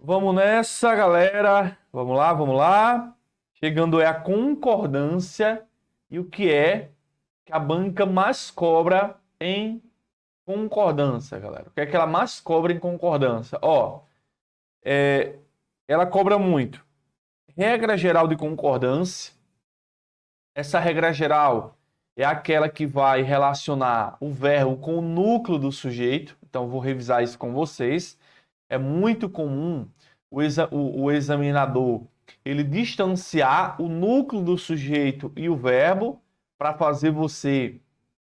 Vamos nessa, galera. Vamos lá, vamos lá. Chegando é a concordância e o que é que a banca mais cobra em concordância, galera. O que é que ela mais cobra em concordância? Ela cobra muito. Regra geral de concordância. Essa regra geral é aquela que vai relacionar o verbo com o núcleo do sujeito. Então, vou revisar isso com vocês. É muito comum o examinador ele distanciar o núcleo do sujeito e o verbo para fazer você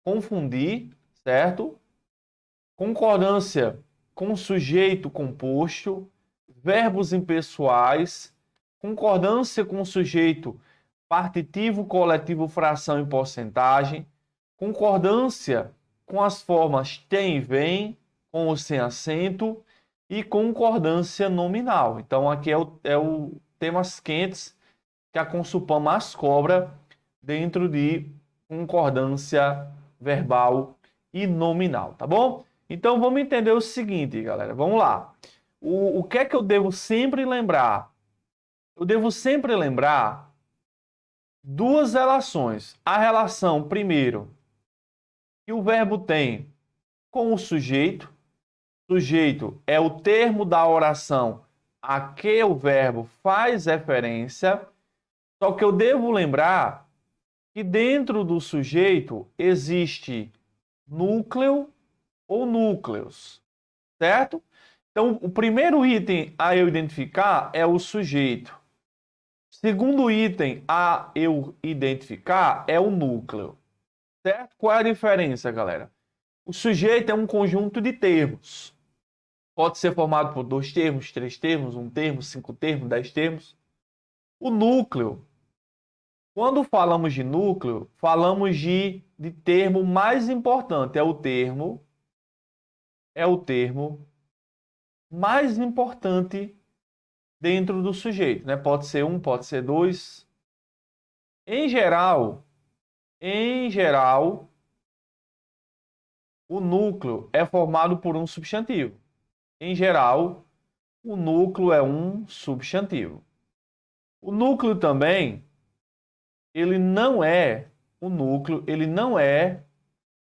confundir, certo? Concordância com sujeito composto, verbos impessoais, concordância com sujeito partitivo, coletivo, fração e porcentagem, concordância com as formas tem e vem, com ou sem acento, e concordância nominal. Então, aqui é o temas quentes que a Consulpan mais cobra dentro de concordância verbal e nominal, tá bom? Então, vamos entender o seguinte, galera. Vamos lá. O que é que eu devo sempre lembrar? Eu devo sempre lembrar duas relações. A relação, primeiro, que o verbo tem com o sujeito. Sujeito é o termo da oração a que o verbo faz referência. Só que eu devo lembrar que dentro do sujeito existe núcleo ou núcleos, certo? Então, o primeiro item a eu identificar é o sujeito. Segundo item a eu identificar é o núcleo, certo? Qual é a diferença, galera? O sujeito é um conjunto de termos. Pode ser formado por 2 termos, 3 termos, 1 termo, 5 termos, 10 termos. O núcleo, quando falamos de núcleo, falamos de termo mais importante. É o termo mais importante dentro do sujeito, né? Pode ser um, pode ser dois. Em geral, em geral, o núcleo é formado por um substantivo. Em geral, o núcleo é um substantivo. O núcleo também, ele não é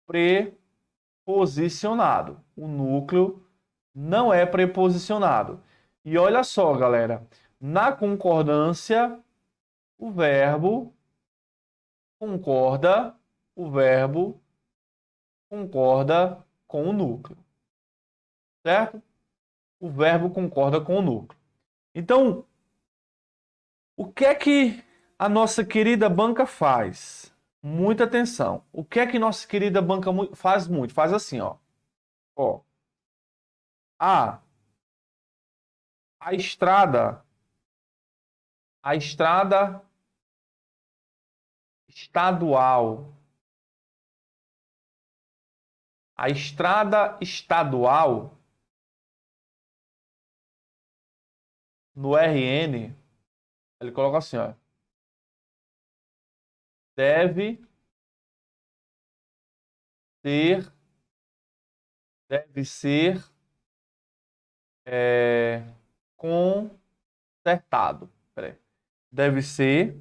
preposicionado. O núcleo não é preposicionado. E olha só, galera, na concordância, o verbo concorda, o verbo concorda com o núcleo, certo? O verbo concorda com o núcleo. Então, o que é que a nossa querida banca faz? Muita atenção. O que é que nossa querida banca faz muito? Faz assim, ó. Ó. A, a estrada, a estrada estadual. A estrada estadual no RN, ele coloca assim, ó. Deve ser, deve ser consertado. Peraí. Deve ser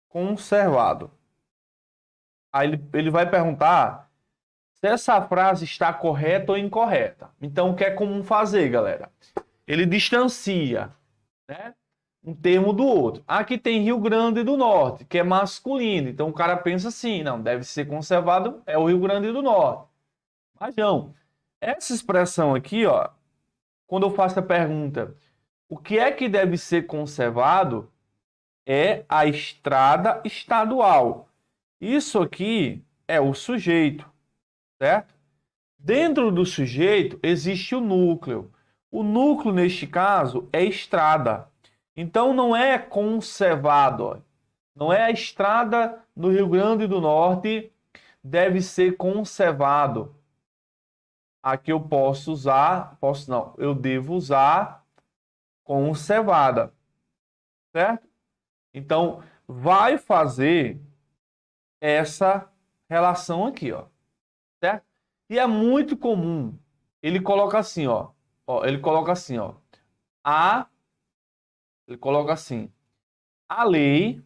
conservado. Aí ele vai perguntar se essa frase está correta ou incorreta. Então, o que é comum fazer, galera? Ele distancia, né, um termo do outro. Aqui tem Rio Grande do Norte, que é masculino. Então, o cara pensa assim, não, deve ser conservado, é o Rio Grande do Norte. Mas não. Essa expressão aqui, ó, quando eu faço a pergunta, o que é que deve ser conservado é a estrada estadual. Isso aqui é o sujeito, certo? Dentro do sujeito existe o núcleo. O núcleo, neste caso, é estrada. Então, não é conservado. Não é a estrada no Rio Grande do Norte deve ser conservado. Aqui eu posso usar, posso não, eu devo usar conservada, certo? Então, vai fazer essa relação aqui, ó, certo? E é muito comum, ele coloca assim, ele coloca assim, a, ele coloca assim, a lei,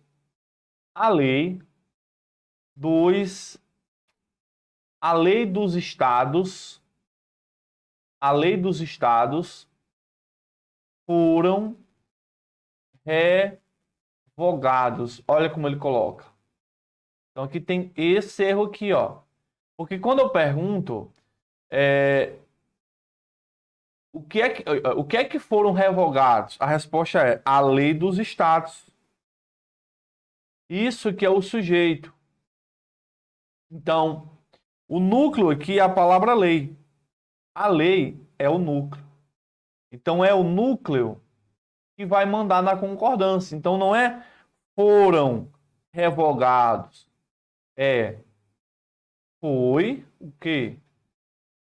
a lei dos, a lei dos estados, a lei dos estados foram revogados. Olha como ele coloca. Então aqui tem esse erro aqui, ó. Porque quando eu pergunto, é, o que é que foram revogados? A resposta é a lei dos estados. Isso que é o sujeito. Então, o núcleo aqui é a palavra lei. A lei é o núcleo. Então, é o núcleo que vai mandar na concordância. Então, não é foram revogados. É foi o quê?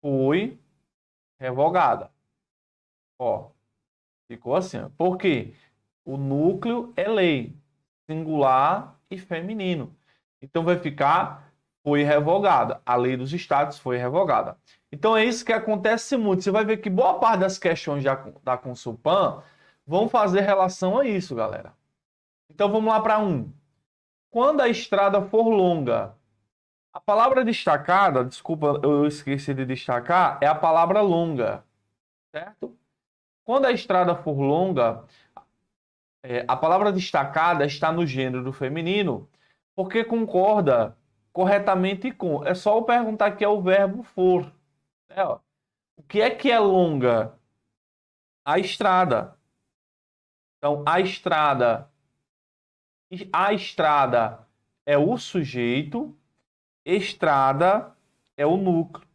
Foi revogada. Ó, ficou assim. Ó. Por quê? O núcleo é lei, singular e feminino. Então vai ficar foi revogada. A lei dos estados foi revogada. Então é isso que acontece muito. Você vai ver que boa parte das questões da Consulpan vão fazer relação a isso, galera. Então vamos lá para um. Quando a estrada for longa, a palavra destacada, desculpa, eu esqueci de destacar, é a palavra longa, certo? Quando a estrada for longa, a palavra destacada está no gênero feminino porque concorda corretamente com. É só eu perguntar que é o verbo for. Né, ó. O que é longa? A estrada. Então, a estrada é o sujeito, estrada é o núcleo.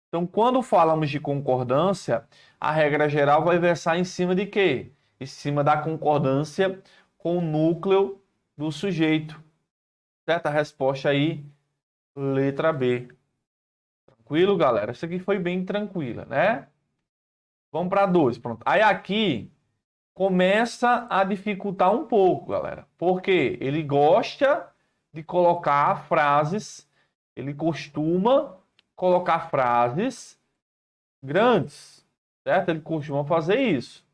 Então, quando falamos de concordância, a regra geral vai versar em cima de quê? Em cima da concordância com o núcleo do sujeito. Certa resposta aí, letra B. Tranquilo, galera? Isso aqui foi bem tranquila, né? Vamos para 2, pronto. Aí aqui começa a dificultar um pouco, galera. Porque ele gosta de colocar frases, ele costuma colocar frases grandes, certo? Ele costuma fazer isso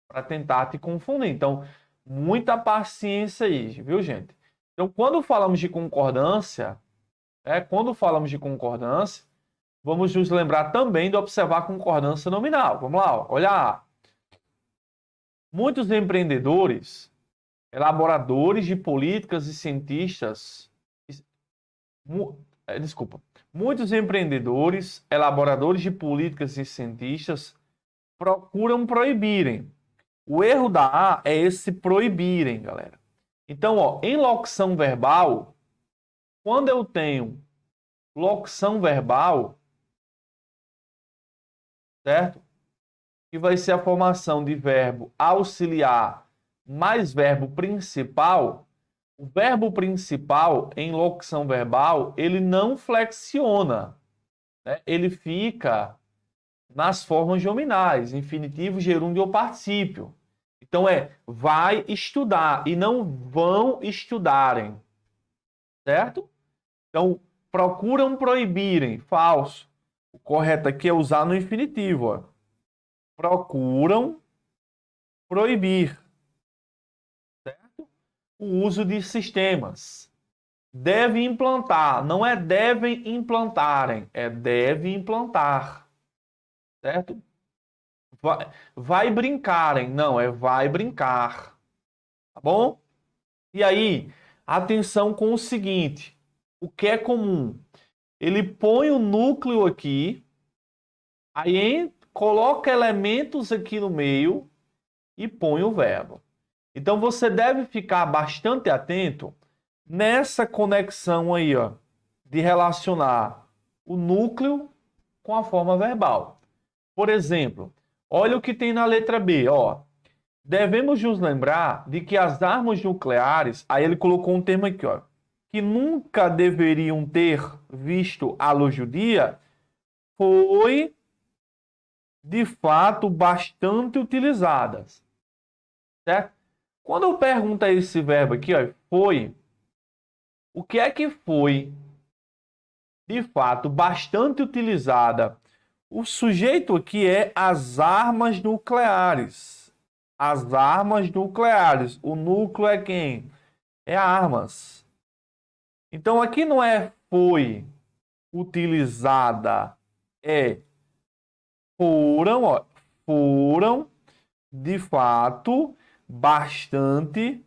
para tentar te confundir. Então, muita paciência aí, viu, gente? Então, quando falamos de concordância, vamos nos lembrar também de observar a concordância nominal. Vamos lá, ó. Olha. Muitos empreendedores, elaboradores de políticas e cientistas. Desculpa. Muitos empreendedores, elaboradores de políticas e cientistas procuram proibirem. O erro da A é esse proibirem, galera. Então, ó, em locução verbal, quando eu tenho locução verbal, certo? Que vai ser a formação de verbo auxiliar mais verbo principal. O verbo principal em locução verbal, ele não flexiona, né? Ele fica nas formas nominais, infinitivo, gerúndio ou particípio. Então é vai estudar e não vão estudarem, certo? Então procuram proibirem, falso. O correto aqui é usar no infinitivo, ó. Procuram proibir, certo? O uso de sistemas. Deve implantar, não é devem implantarem, é deve implantar, certo? Vai brincarem, não, é vai brincar, tá bom? E aí, atenção com o seguinte, o que é comum? Ele põe o núcleo aqui, aí coloca elementos aqui no meio e põe o verbo. Então você deve ficar bastante atento nessa conexão aí, ó, de relacionar o núcleo com a forma verbal. Por exemplo, olha o que tem na letra B, ó. Devemos nos lembrar de que as armas nucleares, aí ele colocou um termo aqui, ó, que nunca deveriam ter visto a luz do dia, foi de fato bastante utilizadas, certo? Quando eu pergunto esse verbo aqui, ó, foi, O que é que foi, de fato, bastante utilizada? O sujeito aqui é as armas nucleares. As armas nucleares. O núcleo é quem? É armas. Então aqui não é foi utilizada, é foram, ó, foram de fato bastante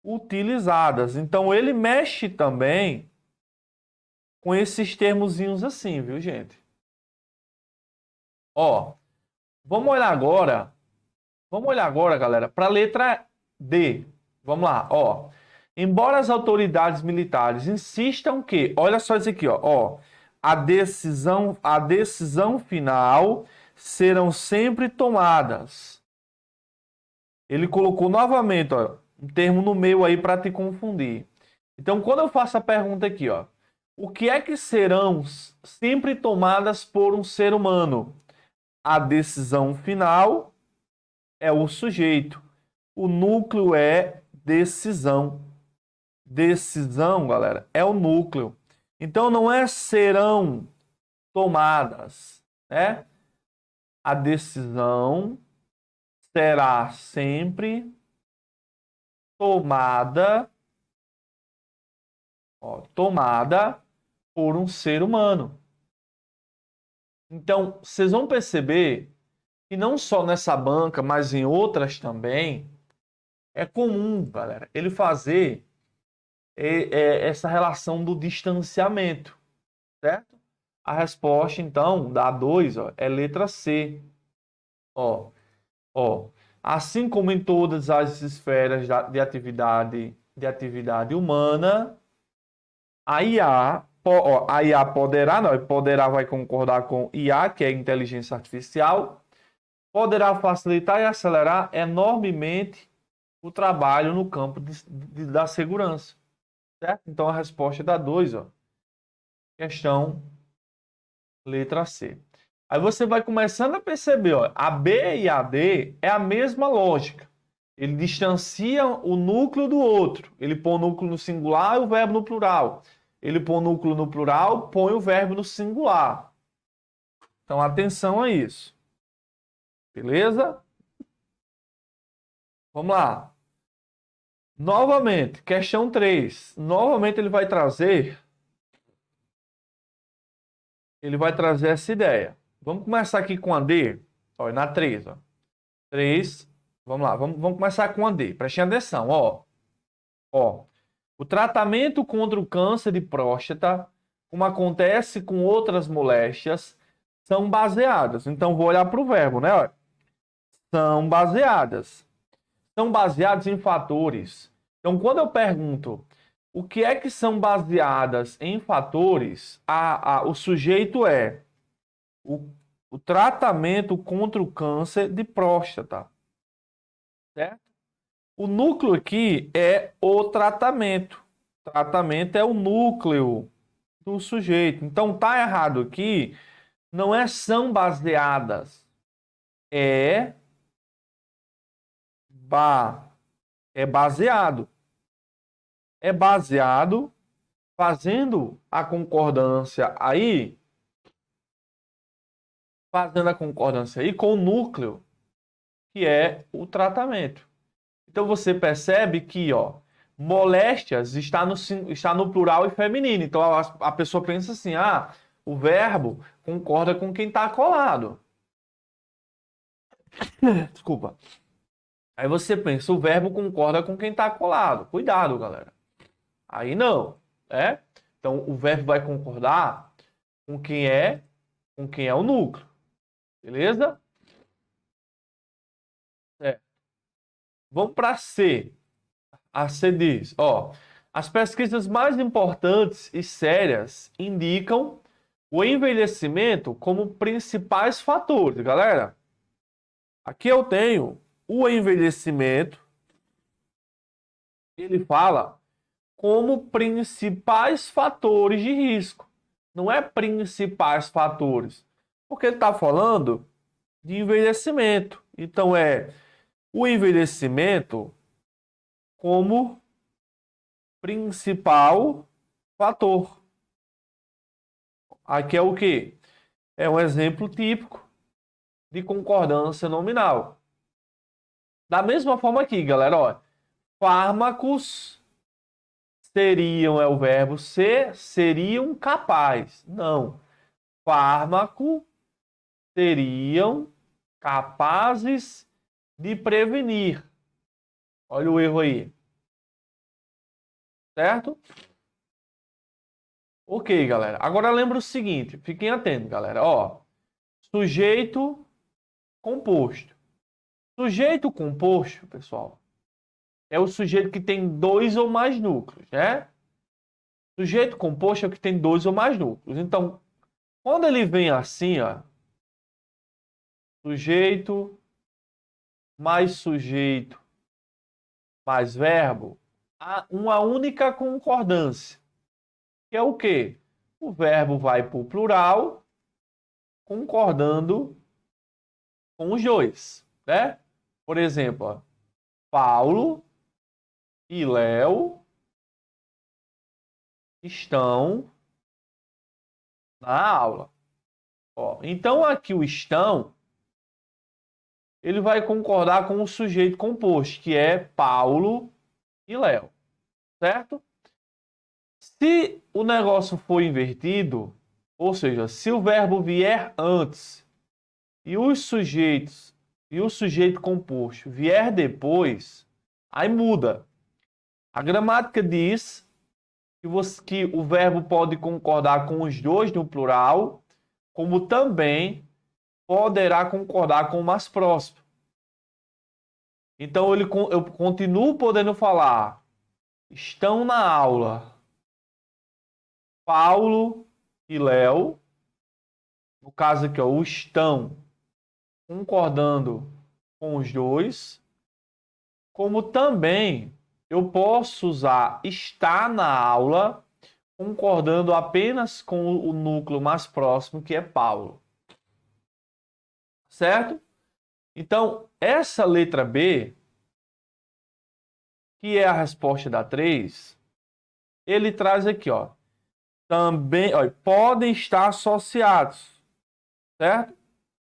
utilizadas. Então ele mexe também com esses termozinhos assim, viu, gente? Ó, vamos olhar agora, galera, para a letra D. Vamos lá, ó. Embora as autoridades militares insistam que, olha só isso aqui, ó, a decisão final serão sempre tomadas. Ele colocou novamente, ó, um termo no meio aí para te confundir. Então, quando eu faço a pergunta aqui, ó, o que é que serão sempre tomadas por um ser humano? A decisão final é o sujeito. O núcleo é decisão. Decisão, galera, é o núcleo. Então não é serão tomadas, né? A decisão será sempre tomada, ó, tomada por um ser humano. Então, vocês vão perceber que não só nessa banca, mas em outras também, é comum, galera, ele fazer essa relação do distanciamento, certo? A resposta, então, da A2, ó, é letra C. Ó, ó. Assim como em todas as esferas de atividade humana, a IA poderá, não, poderá vai concordar com IA, que é inteligência artificial, poderá facilitar e acelerar enormemente o trabalho no campo da segurança. Certo? Então a resposta é da 2, ó. Questão letra C. Aí você vai começando a perceber, ó, a B e a D é a mesma lógica. Ele distancia o núcleo do outro. Ele põe o núcleo no singular e o verbo no plural. Ele põe o núcleo no plural, põe o verbo no singular. Então atenção a isso. Beleza? Vamos lá. Novamente, questão 3. Novamente ele vai trazer essa ideia. Vamos começar aqui com a D. Olha, na 3, ó. 3. Vamos lá, vamos começar com a D. Prestem atenção, ó. Ó. O tratamento contra o câncer de próstata, como acontece com outras moléstias, são baseadas. Então, vou olhar para o verbo, né? Ó. São baseadas. São baseadas em fatores. Então, quando eu pergunto o que é que são baseadas em fatores, o sujeito é o tratamento contra o câncer de próstata, certo? O núcleo aqui é o tratamento. O tratamento é o núcleo do sujeito. Então tá errado aqui, não é são baseadas, é é baseado. É baseado fazendo a concordância aí, com o núcleo que é o tratamento. Então você percebe que, ó, moléstias está no plural e feminino. Então a pessoa pensa assim: ah, o verbo concorda com quem está colado. Desculpa. Aí você pensa, o verbo concorda com quem está colado. Cuidado, galera. Aí não, é? Então o verbo vai concordar com quem é o núcleo. Beleza? É. Vamos para C. A C diz, ó, as pesquisas mais importantes e sérias indicam o envelhecimento como principais fatores. Galera, aqui eu tenho o envelhecimento, ele fala como principais fatores de risco. Não é principais fatores, porque ele está falando de envelhecimento. Então é o envelhecimento como principal fator. Aqui é o quê? É um exemplo típico de concordância nominal. Da mesma forma aqui, galera, ó, fármacos seriam, é o verbo ser, seriam capazes. Não. Fármaco seriam capazes de prevenir. Olha o erro aí. Certo? Ok, galera. Agora lembra o seguinte, fiquem atentos, galera. Ó, sujeito composto. Sujeito composto, pessoal, é o sujeito que tem dois ou mais núcleos, né? Sujeito composto é o que tem dois ou mais núcleos. Então, quando ele vem assim, ó, sujeito mais verbo, há uma única concordância, que é o quê? O verbo vai para o plural, concordando com os dois, né? Por exemplo, ó, Paulo e Léo estão na aula. Ó, então aqui o estão, ele vai concordar com o sujeito composto, que é Paulo e Léo, certo? Se o negócio for invertido, ou seja, se o verbo vier antes e os sujeitos e o sujeito composto vier depois, aí muda. A gramática diz que o verbo pode concordar com os dois no plural, como também poderá concordar com o mais próximo. Então eu continuo podendo falar, estão na aula Paulo e Léo, no caso aqui, ó, o estão concordando com os dois, como também eu posso usar está na aula concordando apenas com o núcleo mais próximo, que é Paulo. Certo? Então, essa letra B, que é a resposta da 3, ele traz aqui, ó, também, ó, podem estar associados, certo?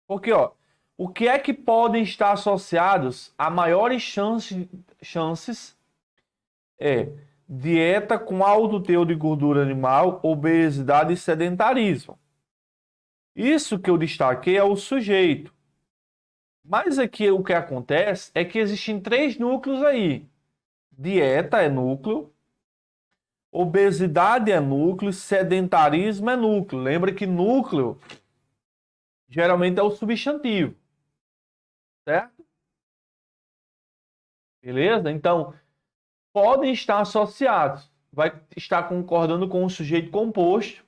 Porque, ó, o que é que podem estar associados a maiores chances é dieta com alto teor de gordura animal, obesidade e sedentarismo. Isso que eu destaquei é o sujeito. Mas aqui o que acontece é que existem três núcleos aí. Dieta é núcleo, obesidade é núcleo, sedentarismo é núcleo. Lembra que núcleo geralmente é o substantivo, certo? Beleza? Então, podem estar associados. Vai estar concordando com o sujeito composto,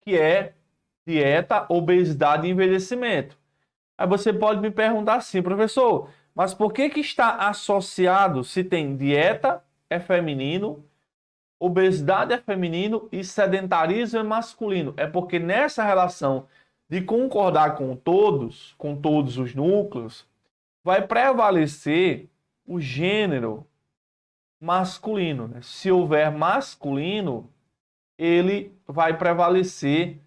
que é dieta, obesidade e envelhecimento. Aí você pode me perguntar assim, professor, mas por que que está associado se tem dieta é feminino, obesidade é feminino e sedentarismo é masculino? É porque nessa relação de concordar com todos os núcleos, vai prevalecer o gênero masculino, né? Se houver masculino, ele vai prevalecer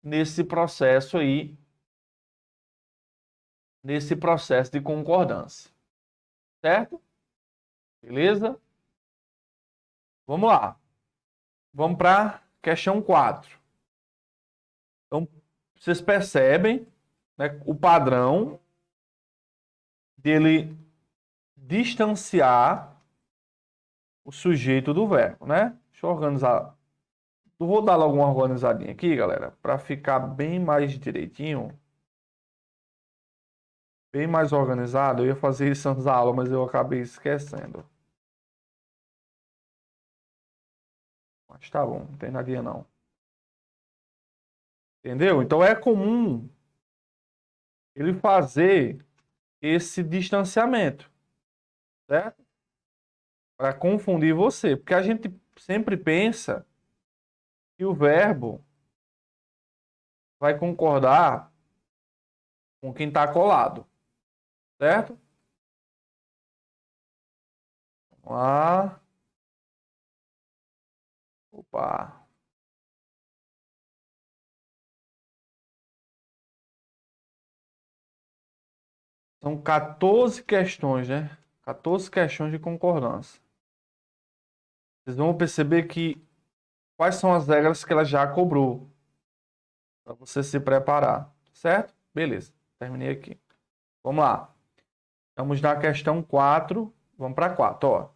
nesse processo aí, nesse processo de concordância. Certo? Beleza? Vamos lá. Vamos para a questão 4. Então, vocês percebem, né, o padrão dele distanciar o sujeito do verbo, né? Deixa eu organizar. Eu vou dar logo uma organizadinha aqui, galera, para ficar bem mais direitinho, bem mais organizado. Eu ia fazer isso antes da aula, mas eu acabei esquecendo. Mas tá bom, não tem nadinha não. Entendeu? Então é comum ele fazer esse distanciamento, certo? Para confundir você, porque a gente sempre pensa que o verbo vai concordar com quem está colado, certo? Vamos lá. Opa. São 14 questões, né? 14 questões de concordância. Vocês vão perceber que quais são as regras que ela já cobrou para você se preparar, certo? Beleza, terminei aqui. Vamos lá. Estamos na questão 4. Vamos para 4, ó.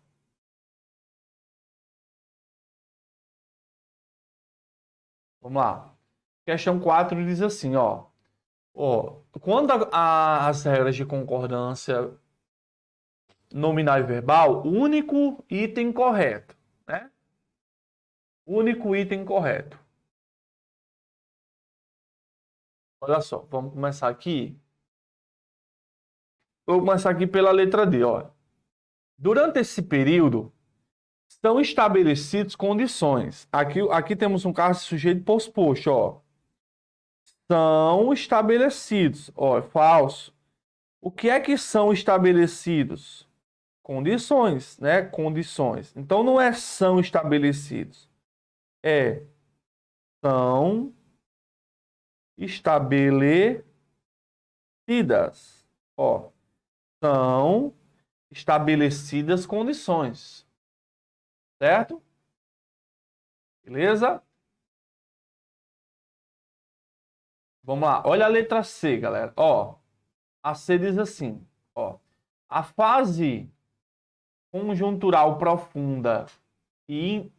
Vamos lá. Questão 4 diz assim, ó. Quando as regras de concordância nominal e verbal, o único item correto, né? Único item correto. Olha só, vamos começar aqui. Vou começar aqui pela letra D, ó. Durante esse período, são estabelecidas condições. Aqui temos um caso de sujeito posposto, ó. São estabelecidos, ó, é falso. O que é que são estabelecidos? Condições, né? Condições. Então não é são estabelecidos. É são estabelecidas. Ó, são estabelecidas condições. Certo? Beleza? Vamos lá. Olha a letra C, galera. Ó, a C diz assim, ó. A fase conjuntural profunda e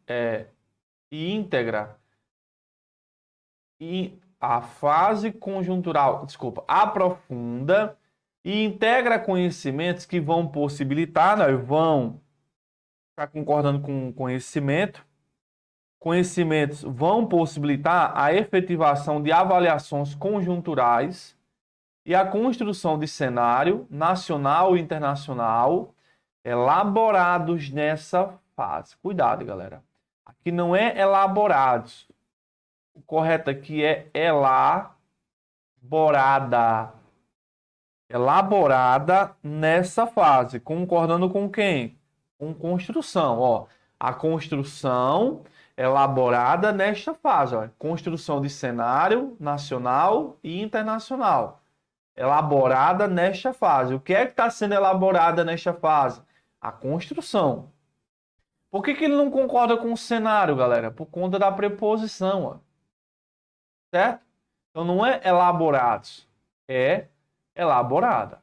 íntegra e a fase conjuntural, desculpa, aprofunda e integra conhecimentos que vão possibilitar, né, vão ficar concordando com conhecimento. Conhecimentos vão possibilitar a efetivação de avaliações conjunturais e a construção de cenário nacional e internacional elaborados nessa fase. Cuidado, galera. Aqui não é elaborados. O correto aqui é elaborada. Elaborada nessa fase. Concordando com quem? Com construção. Ó, a construção elaborada nesta fase. Ó. Construção de cenário nacional e internacional. Elaborada nesta fase. O que é que está sendo elaborada nesta fase? A construção. Por que ele não concorda com o cenário, galera? Por conta da preposição, ó. Certo? Então não é elaborados, é elaborada.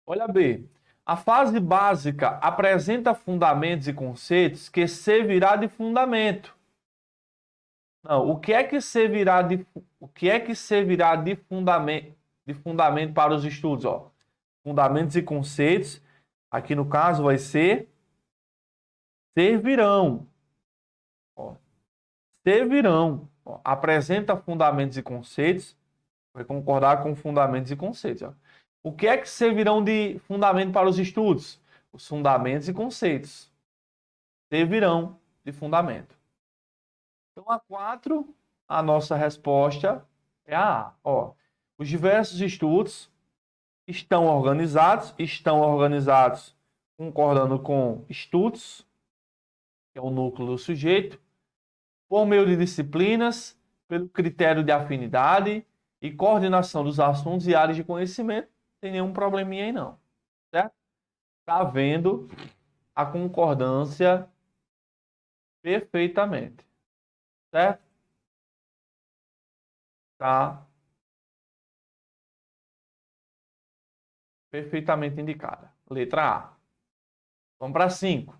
Olha B. A fase básica apresenta fundamentos e conceitos que servirá de fundamento. Não, o que é que servirá de fundamento para os estudos, ó? Fundamentos e conceitos. Aqui no caso vai ser servirão. Ó, servirão. Ó, apresenta fundamentos e conceitos. Vai concordar com fundamentos e conceitos. Ó. O que é que servirão de fundamento para os estudos? Os fundamentos e conceitos. Servirão de fundamento. Então, a 4, a nossa resposta é a A. Ó, os diversos estudos estão organizados concordando com estudos, que é o núcleo do sujeito, por meio de disciplinas, pelo critério de afinidade e coordenação dos assuntos e áreas de conhecimento. Não tem nenhum probleminha aí não, certo? Está havendo a concordância perfeitamente, certo? Tá perfeitamente indicada. Letra A. Vamos para 5.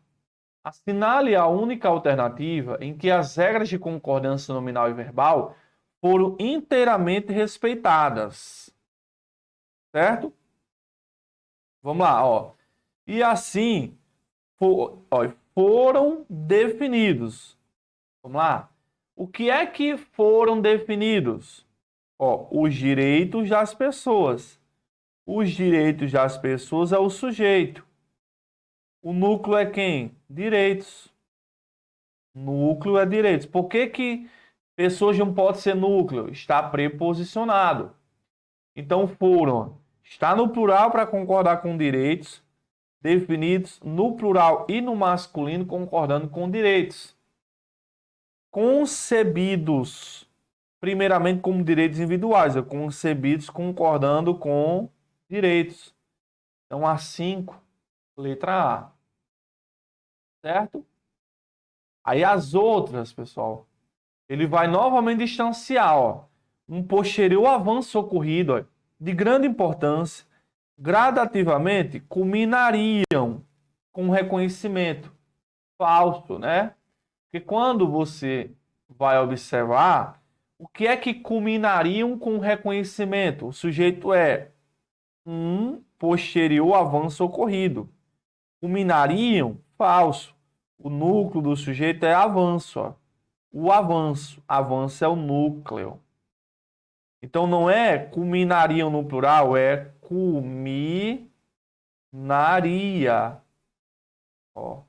Assinale a única alternativa em que as regras de concordância nominal e verbal foram inteiramente respeitadas. Certo? Vamos lá, ó. E assim foram definidos. Vamos lá. O que é que foram definidos? Ó, os direitos das pessoas. Os direitos das pessoas é o sujeito. O núcleo é quem? Direitos. Núcleo é direitos. Por que pessoas não pode ser núcleo? Está preposicionado. Então foram. Está no plural para concordar com direitos. Definidos no plural e no masculino concordando com direitos. concebidos primeiramente como direitos individuais, concebidos concordando com direitos. Então, A5, letra A. Certo? Aí as outras, pessoal, ele vai novamente distanciar, ó, um posterior avanço ocorrido, ó, de grande importância, gradativamente culminariam com reconhecimento falso, né? Porque quando você vai observar, o que é que culminariam com reconhecimento? O sujeito é um posterior avanço ocorrido. Culminariam, falso. O núcleo do sujeito é avanço, ó. O avanço. Avanço é o núcleo. Então não é culminariam no plural, é culminaria. Ó.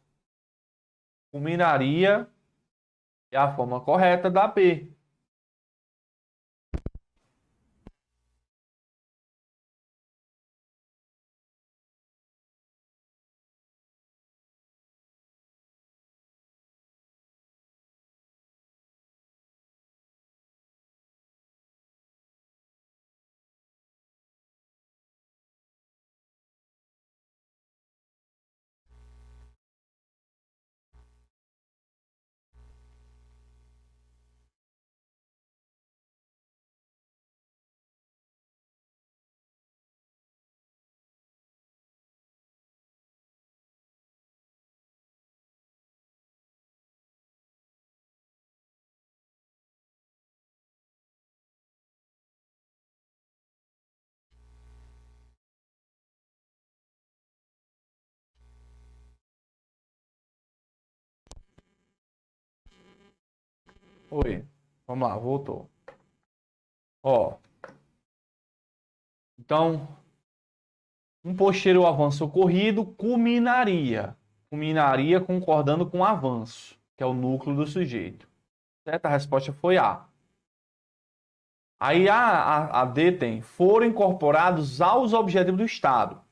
Culminaria é a forma correta da B. Oi. Vamos lá, voltou. Ó. Então, um posterior avanço ocorrido culminaria. Culminaria concordando com o avanço, que é o núcleo do sujeito. Certo? A resposta foi A. Aí a D tem, foram incorporados aos objetivos do Estado.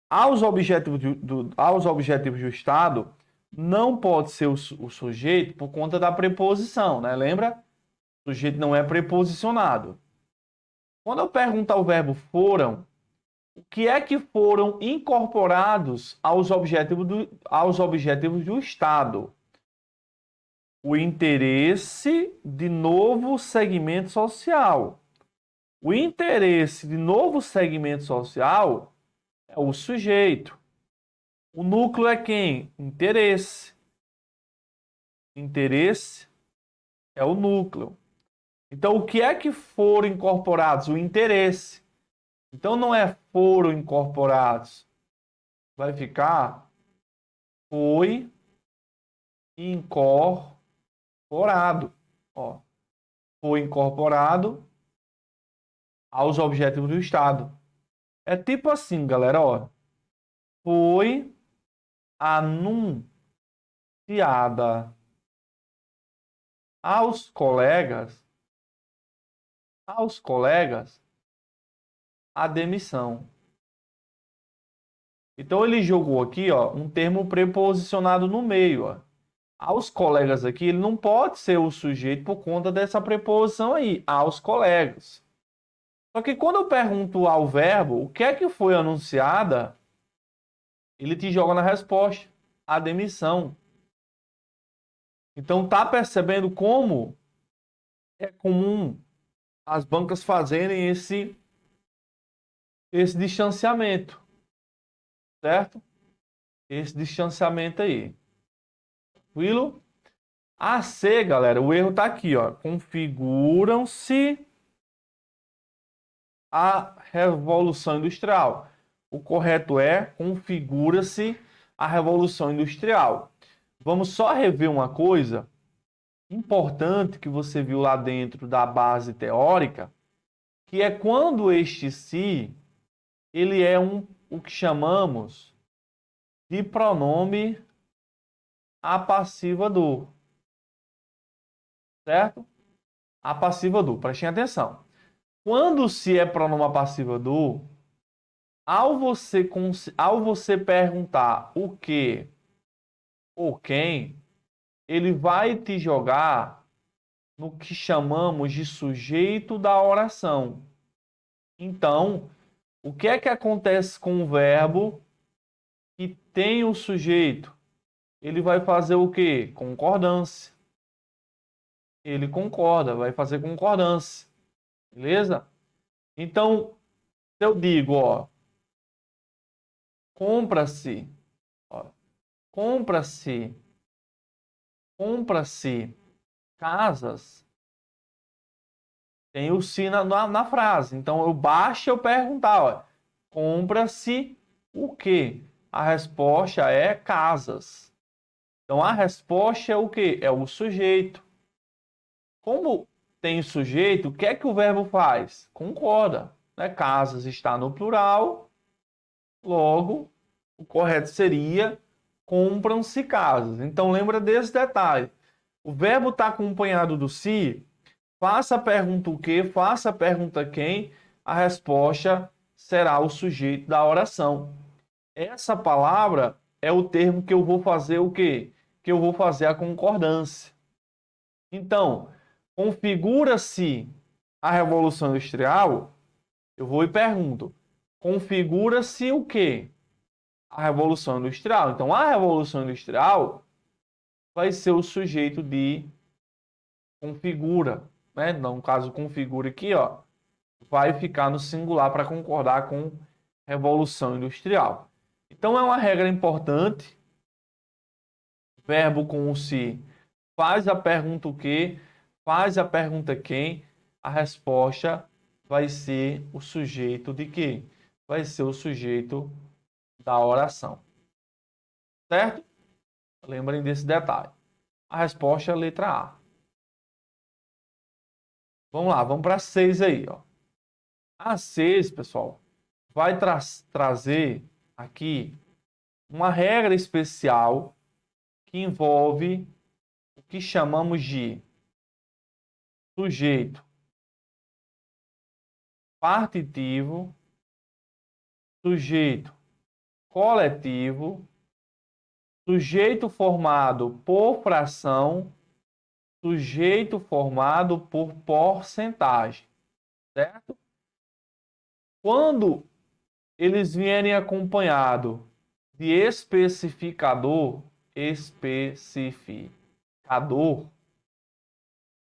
Aos objetivos do Estado, não pode ser o sujeito por conta da preposição, né? Lembra? O sujeito não é preposicionado. Quando eu perguntar o verbo foram, o que é que foram incorporados aos objetivos do Estado? O interesse de novo segmento social. O interesse de novo segmento social é o sujeito. O núcleo é quem? Interesse. Interesse é o núcleo. Então, o que é que foram incorporados? O interesse. Então, não é foram incorporados. Vai ficar foi incorporado. Ó, foi incorporado aos objetivos do Estado. É tipo assim, galera, ó. Foi anunciada aos colegas a demissão. Então ele jogou aqui, ó, um termo preposicionado no meio, ó. Aos colegas aqui, ele não pode ser o sujeito por conta dessa preposição aí, aos colegas. Só que quando eu pergunto ao verbo, o que é que foi anunciada, ele te joga na resposta, a demissão. Então tá percebendo como é comum as bancas fazerem esse distanciamento, certo? Esse distanciamento aí. Tranquilo? A C, galera, o erro tá aqui, ó. Configuram-se a Revolução Industrial. O correto é configura-se a Revolução Industrial. Vamos só rever uma coisa importante que você viu lá dentro da base teórica, que é quando este se, ele é o que chamamos de pronome a passiva do, certo? A passiva do, prestem atenção. Quando se é pronome passiva do, ao você perguntar o que ou quem, ele vai te jogar no que chamamos de sujeito da oração. Então, o que é que acontece com o verbo que tem o sujeito? Ele vai fazer o quê? Concordância. Ele concorda, vai fazer concordância. Beleza? Então, se eu digo, ó, compra-se, ó, compra-se, compra-se casas, tem o se na frase. Então, basta eu perguntar, ó, compra-se o quê? A resposta é casas. Então, a resposta é o quê? É o sujeito. Como tem sujeito, o que é que o verbo faz? Concorda, né? Casas está no plural, logo, o correto seria compram-se casas. Então, lembra desse detalhe. O verbo está acompanhado do se, faça a pergunta o quê, faça a pergunta quem, a resposta será o sujeito da oração. Essa palavra é o termo que eu vou fazer o quê? Que eu vou fazer a concordância. Então, configura-se a Revolução Industrial, eu vou e pergunto, configura-se o quê? A Revolução Industrial. Então, a Revolução Industrial vai ser o sujeito de configura, né? No caso, configura aqui, ó, vai ficar no singular para concordar com Revolução Industrial. Então, é uma regra importante, verbo com o se faz a pergunta o quê, faz a pergunta quem, a resposta vai ser o sujeito de quê? Vai ser o sujeito da oração. Certo? Lembrem desse detalhe. A resposta é a letra A. Vamos lá, vamos para 6 aí, ó. A 6, pessoal, vai trazer aqui uma regra especial que envolve o que chamamos de sujeito partitivo, sujeito coletivo, sujeito formado por fração, sujeito formado por porcentagem, certo? Quando eles vierem acompanhado de especificador,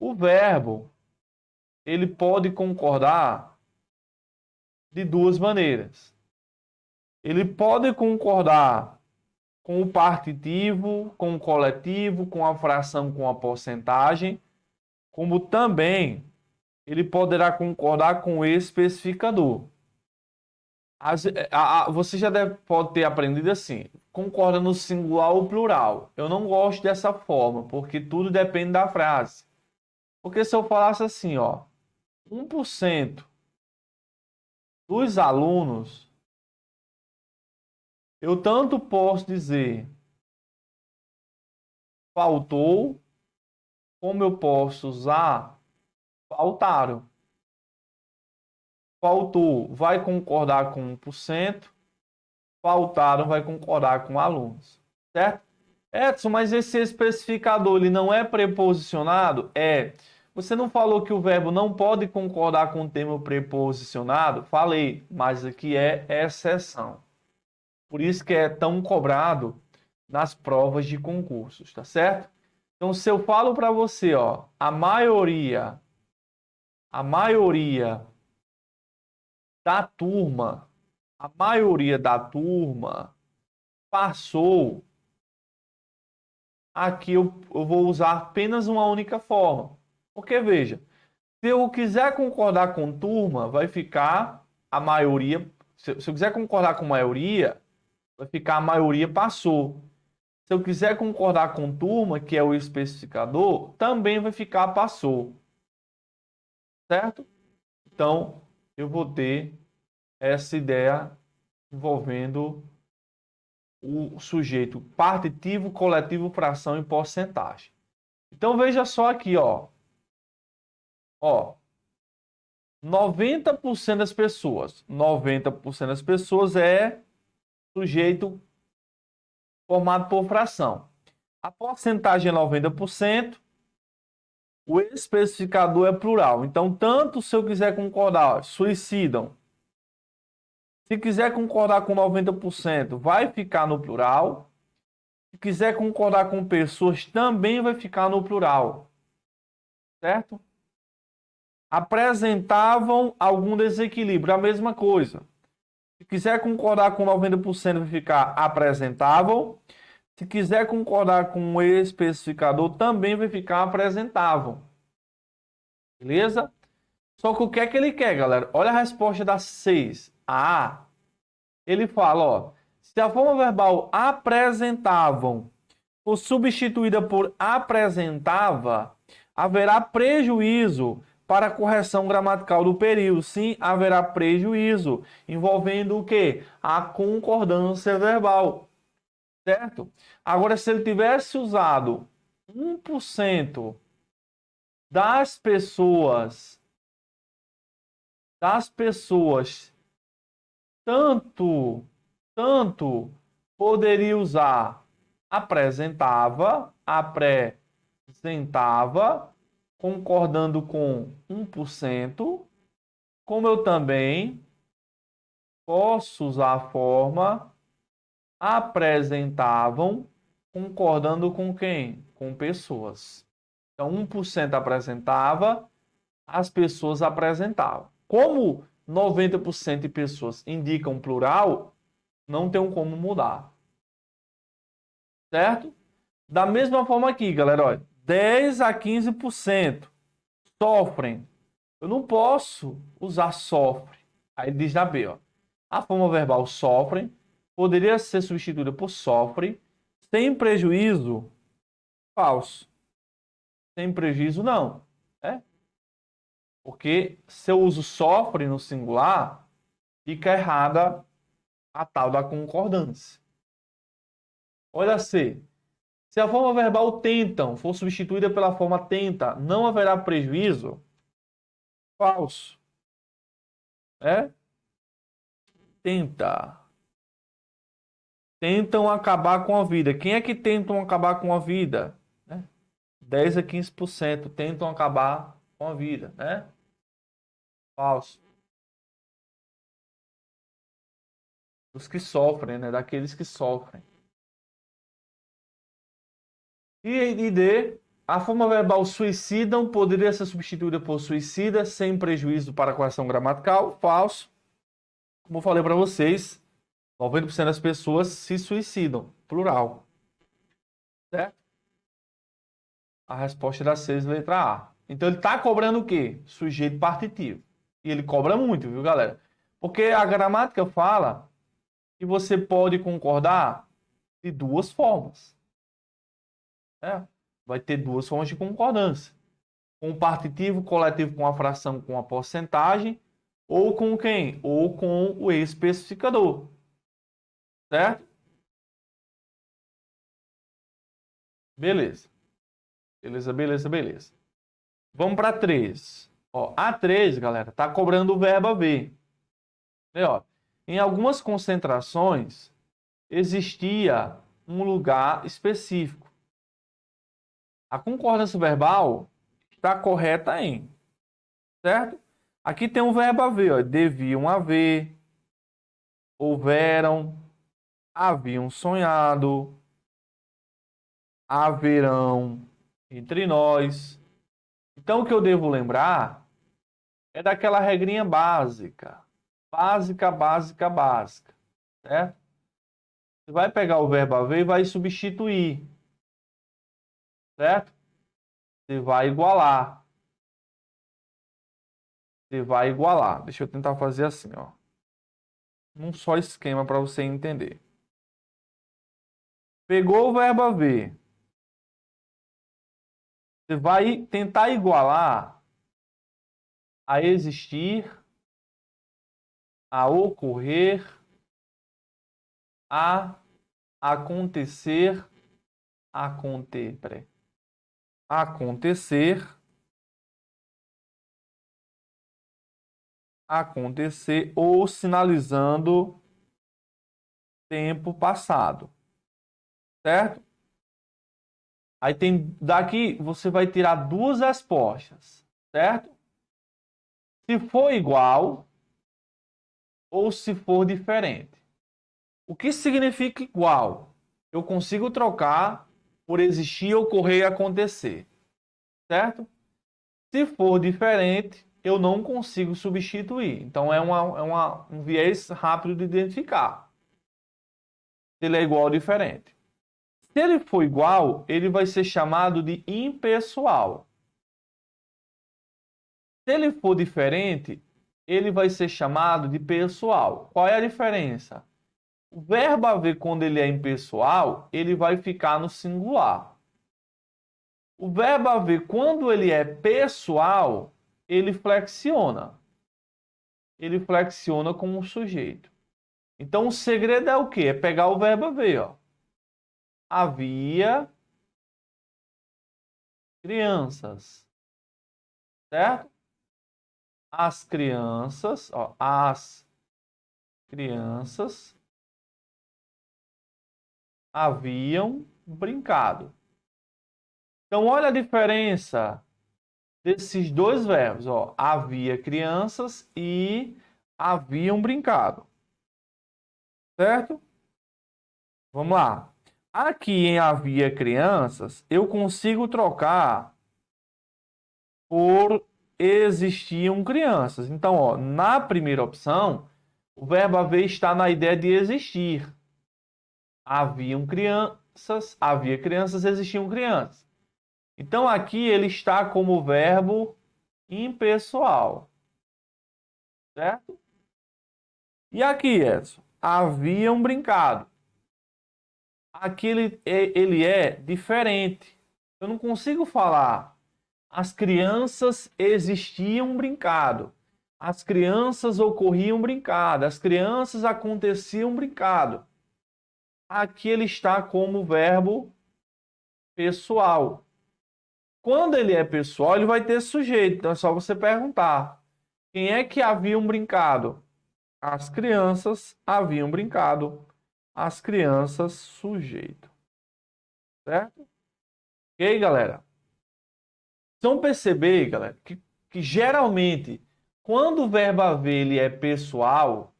o verbo ele pode concordar de duas maneiras. Ele pode concordar com o partitivo, com o coletivo, com a fração, com a porcentagem, como também ele poderá concordar com o especificador. Você já pode ter aprendido assim, concorda no singular ou plural. Eu não gosto dessa forma, porque tudo depende da frase. Porque se eu falasse assim, ó, 1% dos alunos, eu tanto posso dizer faltou, como eu posso usar faltaram. Faltou vai concordar com 1%, faltaram vai concordar com alunos, certo? Edson, mas esse especificador ele não é preposicionado? É. Você não falou que o verbo não pode concordar com o termo preposicionado? Falei, mas aqui é exceção. Por isso que é tão cobrado nas provas de concursos, tá certo? Então, se eu falo para você, ó, a maioria da turma, a maioria da turma passou, aqui eu vou usar apenas uma única forma. Porque, veja, se eu quiser concordar com turma, vai ficar a maioria. Se eu quiser concordar com maioria, vai ficar a maioria passou. Se eu quiser concordar com turma, que é o especificador, também vai ficar passou. Certo? Então, eu vou ter essa ideia envolvendo o sujeito partitivo, coletivo, fração e porcentagem. Então, veja só aqui, ó. Ó, 90% das pessoas é sujeito formado por fração. A porcentagem é 90%, O especificador é plural. Então, tanto se eu quiser concordar, ó, suicidam. Se quiser concordar com 90%, vai ficar no plural. Se quiser concordar com pessoas, também vai ficar no plural. Certo? Apresentavam algum desequilíbrio, a mesma coisa. Se quiser concordar com 90%, vai ficar apresentavam. Se quiser concordar com o especificador, também vai ficar apresentavam. Beleza? Só que o que é que ele quer, galera? Olha a resposta da 6. A. Ele fala, ó, se a forma verbal apresentavam for substituída por apresentava, haverá prejuízo para a correção gramatical do período. Sim, haverá prejuízo, envolvendo o quê? A concordância verbal, certo? Agora, se ele tivesse usado 1% das pessoas, tanto poderia usar apresentava, concordando com 1%, como eu também posso usar a forma apresentavam, concordando com quem? Com pessoas. Então, 1% apresentava, as pessoas apresentavam. Como 90% de pessoas indicam plural, não tem como mudar. Certo? Da mesma forma aqui, galera, olha, 10 a 15% sofrem. Eu não posso usar sofre. Aí diz na B, ó, a forma verbal sofrem poderia ser substituída por sofre sem prejuízo. Falso. Sem prejuízo, não. É? Porque se eu uso sofre no singular, fica errada a tal da concordância. Olha C. Se a forma verbal tentam for substituída pela forma tenta, não haverá prejuízo? Falso. É? Tenta. Tentam acabar com a vida. Quem é que tentam acabar com a vida? 10 a 15% tentam acabar com a vida, né? Falso. Dos que sofrem, né? Daqueles que sofrem. E D, a forma verbal suicidam poderia ser substituída por suicida sem prejuízo para a correção gramatical. Falso. Como eu falei para vocês, 90% das pessoas se suicidam. Plural. Certo? A resposta é da 6, letra A. Então ele está cobrando o quê? Sujeito partitivo. E ele cobra muito, viu, galera? Porque a gramática fala que você pode concordar de duas formas. Né? Vai ter duas formas de concordância. Com o partitivo coletivo com a fração com a porcentagem, ou com quem? Ou com o especificador. Certo? Beleza. Beleza, beleza, beleza. Vamos para 3. Ó, a 3, galera, está cobrando o verbo haver. E, ó, em algumas concentrações, existia um lugar específico. A concordância verbal está correta em, certo? Aqui tem um verbo haver, ó, deviam haver, houveram, haviam sonhado, haverão entre nós. Então, o que eu devo lembrar é daquela regrinha básica. Básica, básica, básica. Certo? Você vai pegar o verbo haver e vai substituir. Certo? Você vai igualar. Você vai igualar. Deixa eu tentar fazer assim, ó. Um só esquema para você entender. Pegou o verbo haver. Você vai tentar igualar a existir, a ocorrer, a acontecer, acontecer ou sinalizando tempo passado, certo? Aí tem daqui você vai tirar duas respostas, certo? Se for igual ou se for diferente. O que significa igual? Eu consigo trocar por existir, ocorrer e acontecer, certo? Se for diferente, eu não consigo substituir. Então é um viés rápido de identificar. Se ele é igual ou diferente. Se ele for igual, ele vai ser chamado de impessoal. Se ele for diferente, ele vai ser chamado de pessoal. Qual é a diferença? O verbo haver, quando ele é impessoal, ele vai ficar no singular. O verbo haver, quando ele é pessoal, ele flexiona. Ele flexiona como um sujeito. Então, o segredo é o quê? É pegar o verbo haver, ó. Havia crianças, certo? As crianças, ó, as crianças haviam brincado. Então, olha a diferença desses dois verbos, ó. Havia crianças e haviam brincado. Certo? Vamos lá. Aqui em havia crianças, eu consigo trocar por existiam crianças. Então, ó, na primeira opção, o verbo haver está na ideia de existir. Havia crianças, existiam crianças. Então, aqui ele está como verbo impessoal. Certo? E aqui, Edson? Haviam brincado. Aqui ele é diferente. Eu não consigo falar. As crianças existiam brincado. As crianças ocorriam brincado. As crianças aconteciam brincado. Aqui ele está como verbo pessoal. Quando ele é pessoal, ele vai ter sujeito. Então é só você perguntar: quem é que haviam brincado? As crianças haviam brincado. As crianças, sujeito. Certo? Ok, galera? Então perceber, galera, que geralmente, quando o verbo haver ele é pessoal,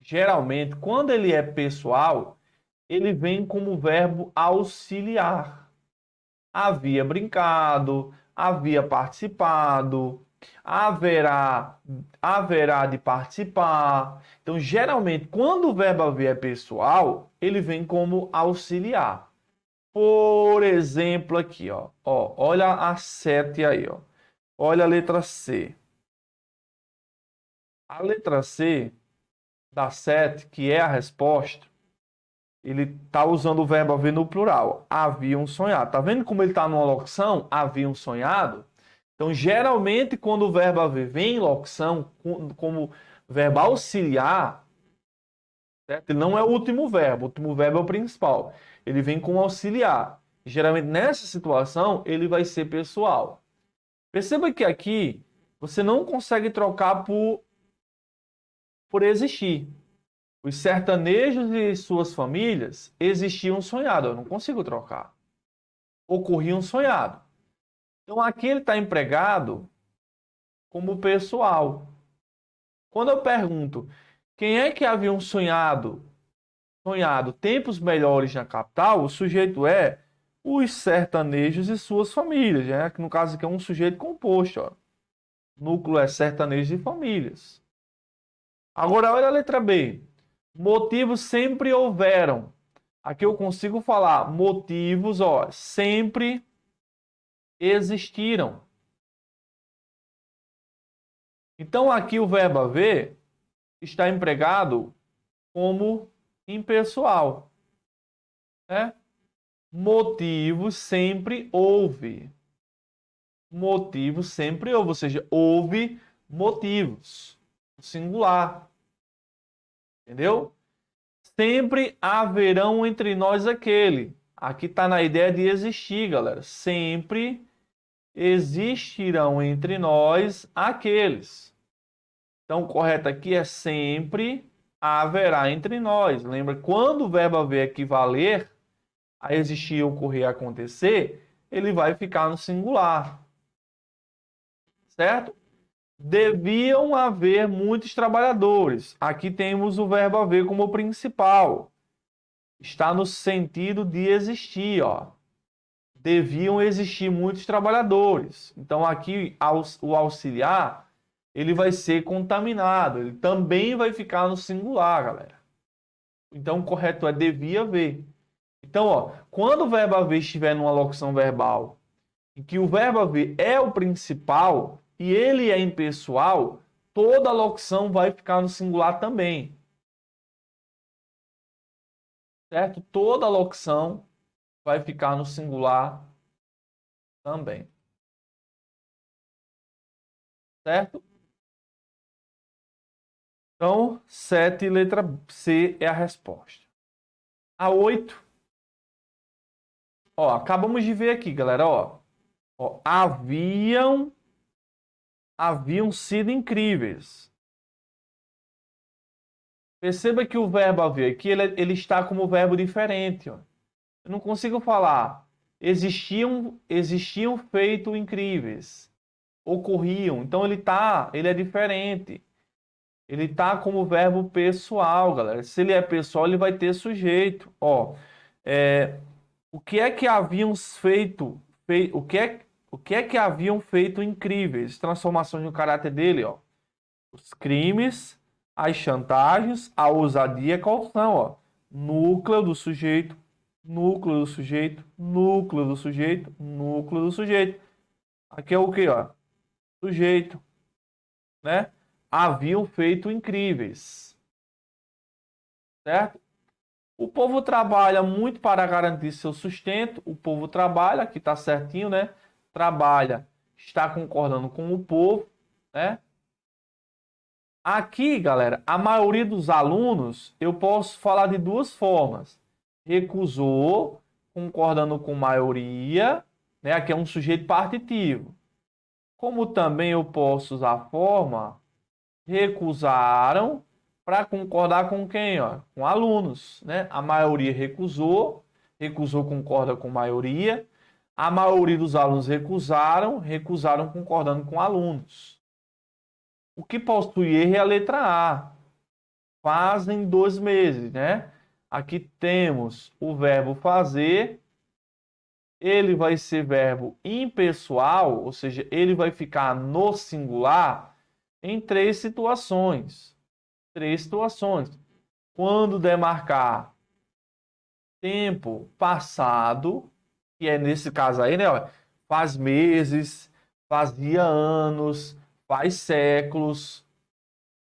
geralmente, quando ele é pessoal, ele vem como verbo auxiliar. Havia brincado, havia participado, haverá de participar. Então, geralmente, quando o verbo haver é pessoal, ele vem como auxiliar. Por exemplo, aqui, ó. Olha a 7 aí, ó. Olha a letra C. A letra C da 7, que é a resposta, ele está usando o verbo haver no plural. Haviam sonhado. Tá vendo como ele está numa locução? Haviam sonhado. Então, geralmente, quando o verbo haver vem em locução, como verbo auxiliar, certo? Ele não é o último verbo. O último verbo é o principal. Ele vem com auxiliar. Geralmente, nessa situação, ele vai ser pessoal. Perceba que aqui você não consegue trocar por existir. Os sertanejos e suas famílias existiam sonhado. Eu não consigo trocar. Ocorriam sonhado. Então aqui ele está empregado como pessoal. Quando eu pergunto quem é que haviam sonhado tempos melhores na capital, o sujeito é os sertanejos e suas famílias, né? Que no caso aqui é um sujeito composto. Ó. O núcleo é sertanejos e famílias. Agora olha a letra B. Motivos sempre houveram. Aqui eu consigo falar motivos, ó, sempre existiram. Então aqui o verbo haver está empregado como impessoal. Né? Motivos sempre houve. Motivos sempre houve, ou seja, houve motivos. Singular. Entendeu? Sempre haverão entre nós aquele. Aqui está na ideia de existir, galera. Sempre existirão entre nós aqueles. Então, o correto aqui é sempre haverá entre nós. Lembra, quando o verbo haver equivaler a existir, ocorrer, acontecer, ele vai ficar no singular. Certo? Deviam haver muitos trabalhadores. Aqui temos o verbo haver como principal. Está no sentido de existir, ó. Deviam existir muitos trabalhadores. Então aqui o auxiliar, ele vai ser contaminado, ele também vai ficar no singular, galera. Então o correto é devia haver. Então, ó, quando o verbo haver estiver numa locução verbal em que o verbo haver é o principal e ele é impessoal, toda a locução vai ficar no singular também. Certo? Toda a locução vai ficar no singular também. Certo? Então, 7, letra C é a resposta. A 8. Ó, acabamos de ver aqui, galera, ó. Haviam sido incríveis. Perceba que o verbo haver aqui, ele está como verbo diferente, ó. Eu não consigo falar existiam feito incríveis. Ocorriam. Então ele é diferente. Ele tá como verbo pessoal, galera. Se ele é pessoal, ele vai ter sujeito. Ó, o que é que haviam feito, o que é que haviam feito incríveis? Transformações no caráter dele, ó. Os crimes, as chantagens, a ousadia, qual são, ó? Núcleo do sujeito, núcleo do sujeito, núcleo do sujeito, núcleo do sujeito. Aqui é o que, ó? Sujeito, né? Haviam feito incríveis. Certo? O povo trabalha muito para garantir seu sustento. O povo trabalha, aqui está certinho, né? Trabalha, está concordando com o povo, né? Aqui, galera, a maioria dos alunos, eu posso falar de duas formas. Recusou, concordando com maioria, né? Aqui é um sujeito partitivo. Como também eu posso usar a forma recusaram para concordar com quem? Ó? Com alunos, né? A maioria recusou, concorda com maioria. A maioria dos alunos recusaram concordando com alunos. O que possui erro é a letra A. Fazem 2 meses, né? Aqui temos o verbo fazer. Ele vai ser verbo impessoal, ou seja, ele vai ficar no singular em 3 situações. 3 situações. Quando demarcar tempo passado, que é nesse caso aí, né? Ó, faz meses, fazia anos, faz séculos.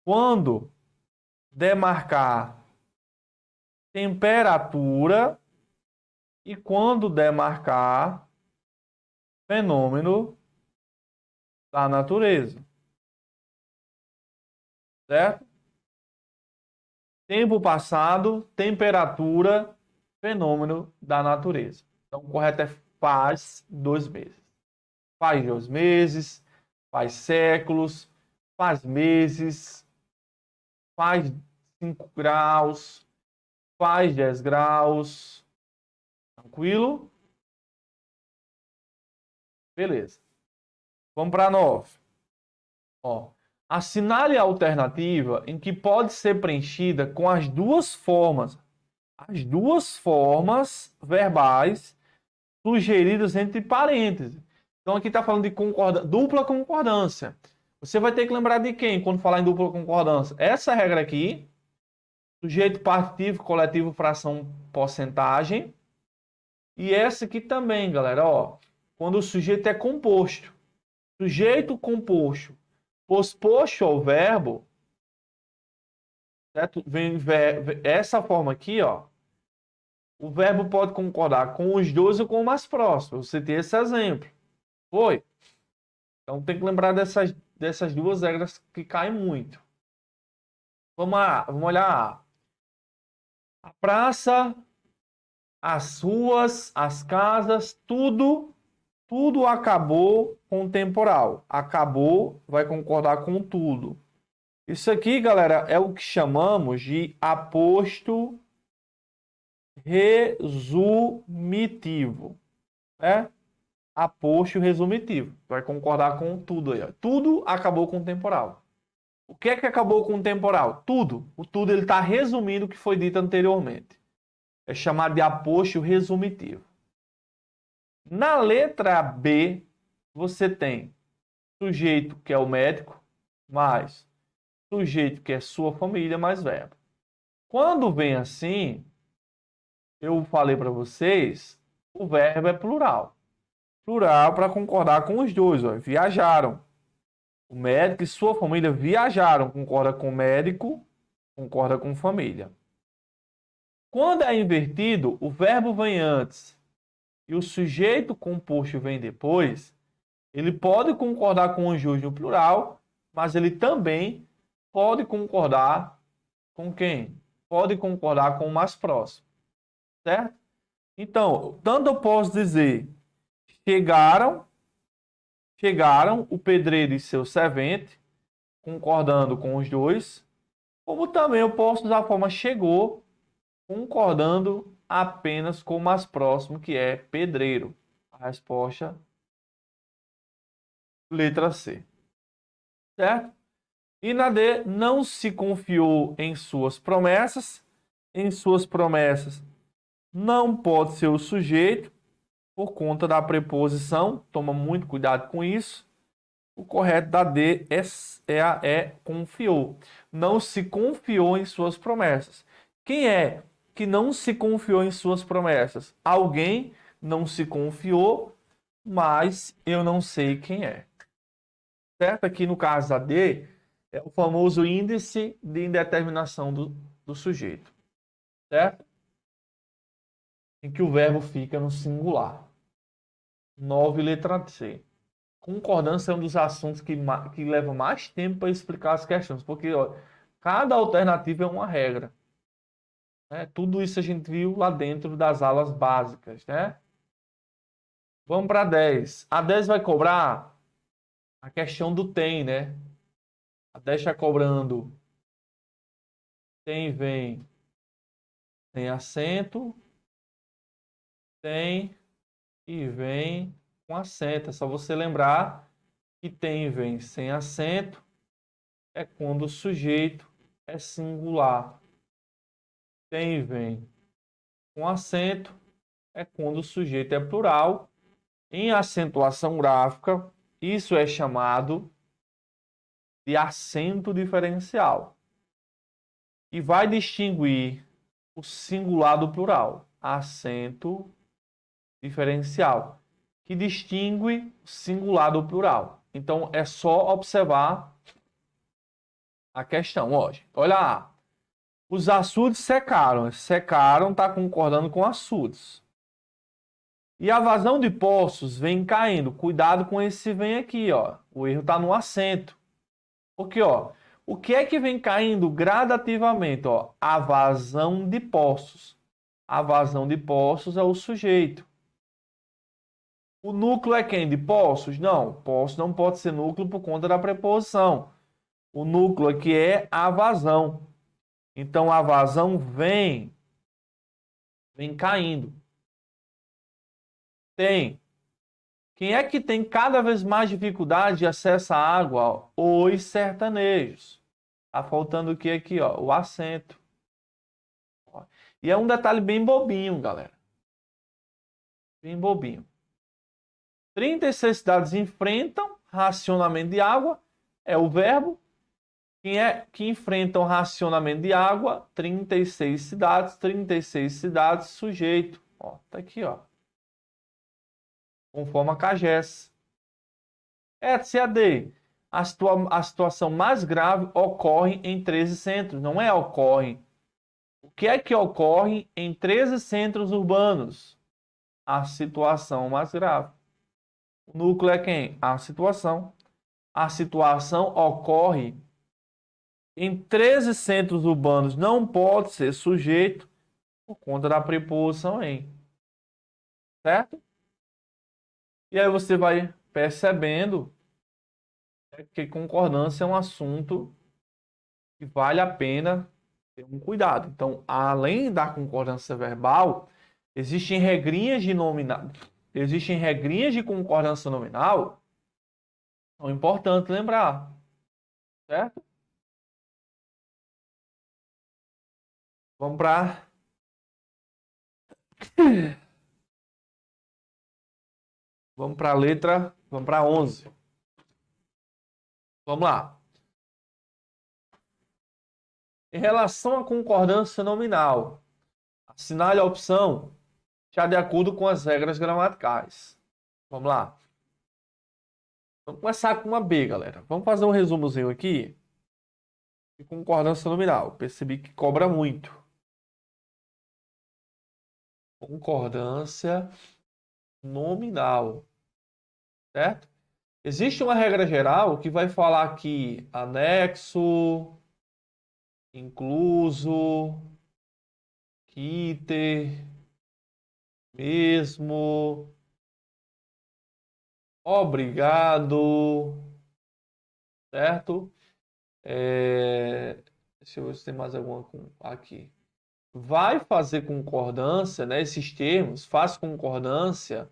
Quando demarcar temperatura e quando demarcar fenômeno da natureza. Certo? Tempo passado, temperatura, fenômeno da natureza. Então, o correto é faz 2 meses. Faz 2 meses, faz séculos, faz meses, faz 5 graus, faz 10 graus. Tranquilo? Beleza. Vamos para 9. Ó, assinale a alternativa em que pode ser preenchida com as duas formas verbais sugeridas entre parênteses. Então aqui está falando de dupla concordância. Você vai ter que lembrar de quem quando falar em dupla concordância? Essa regra aqui, sujeito partitivo, coletivo, fração, porcentagem. E essa aqui também, galera, ó, quando o sujeito é composto. Sujeito composto posposto ao verbo, certo? Vem essa forma aqui, ó. O verbo pode concordar com os dois ou com o mais próximo. Você tem esse exemplo. Foi? Então tem que lembrar dessas duas regras que caem muito. Vamos lá, vamos olhar. A praça, as ruas, as casas, tudo acabou com o temporal. Acabou, vai concordar com tudo. Isso aqui, galera, é o que chamamos de aposto resumitivo, né? aposto resumitivo. Vai concordar com tudo aí, ó. Tudo acabou com o temporal. O que é que acabou com o temporal? Tudo. O tudo ele está resumindo o que foi dito anteriormente. É chamado de aposto resumitivo. Na letra B, você tem sujeito, que é o médico, mais sujeito, que é sua família, mais verbo. Quando vem assim, eu falei para vocês, o verbo é plural. Plural para concordar com os dois, ó. Viajaram. O médico e sua família viajaram. Concorda com o médico, concorda com família. Quando é invertido, o verbo vem antes e o sujeito composto vem depois. Ele pode concordar com os dois no plural, mas ele também pode concordar com quem? Pode concordar com o mais próximo, certo? Então, tanto eu posso dizer chegaram o pedreiro e seu servente, concordando com os dois, como também eu posso usar a forma chegou, concordando apenas com o mais próximo, que é pedreiro. A resposta, letra C. Certo? E na D, não se confiou em suas promessas. Em suas promessas não pode ser o sujeito, por conta da preposição. Toma muito cuidado com isso. O correto da D é confiou. Não se confiou em suas promessas. Quem é que não se confiou em suas promessas? Alguém não se confiou, mas eu não sei quem é. Certo? Aqui no caso da D, é o famoso índice de indeterminação do sujeito. Certo? Em que o verbo fica no singular. 9, letra C. Concordância é um dos assuntos que leva mais tempo para explicar as questões, porque ó, cada alternativa é uma regra. Né? Tudo isso a gente viu lá dentro das aulas básicas. Né? Vamos para 10. A 10 vai cobrar a questão do tem, né? A 10 está cobrando tem, vem, tem acento, tem e vem com acento. É só você lembrar que tem e vem sem acento é quando o sujeito é singular. Tem e vem com acento é quando o sujeito é plural. Em acentuação gráfica, isso é chamado de acento diferencial. E vai distinguir o singular do plural. Acento diferencial, que distingue o singular do plural. Então, é só observar a questão hoje. Olha lá. Os açudes secaram. Secaram está concordando com açudes. E a vazão de poços vem caindo. Cuidado com esse vem aqui, ó. O erro está no acento. Porque, ó, o que é que vem caindo gradativamente, ó? A vazão de poços. A vazão de poços é o sujeito. O núcleo é quem? De poços? Não, poços não pode ser núcleo por conta da preposição. O núcleo aqui é a vazão. Então, a vazão vem caindo. Tem. Quem é que tem cada vez mais dificuldade de acesso à água? Os sertanejos. Tá faltando o que aqui, ó? O acento. E é um detalhe bem bobinho, galera. Bem bobinho. 36 cidades enfrentam racionamento de água. É o verbo. Quem é que enfrentam racionamento de água? 36 cidades, sujeito. Ó, tá aqui, ó. Conforme a CAGES. ETCAD. A situação mais grave ocorre em 13 centros. Não é ocorre. O que é que ocorre em 13 centros urbanos? A situação mais grave. O núcleo é quem? A situação. A situação ocorre em 13 centros urbanos. Não pode ser sujeito por conta da preposição em. Certo? E aí você vai percebendo que concordância é um assunto que vale a pena ter um cuidado. Então, além da concordância verbal, existem regrinhas de nominal. existem regrinhas de concordância nominal, são importantes lembrar, certo? Vamos para a letra, vamos para 11. Vamos lá. Em relação à concordância nominal, assinale a opção já de acordo com as regras gramaticais. Vamos lá. Vamos começar com uma B, galera. Vamos fazer um resumozinho aqui de concordância nominal. Percebi que cobra muito. Concordância nominal, certo? Existe uma regra geral que vai falar que anexo, incluso, iter, mesmo, obrigado, certo? Deixa eu ver se tem mais alguma aqui. Vai fazer concordância, né? Esses termos, faz concordância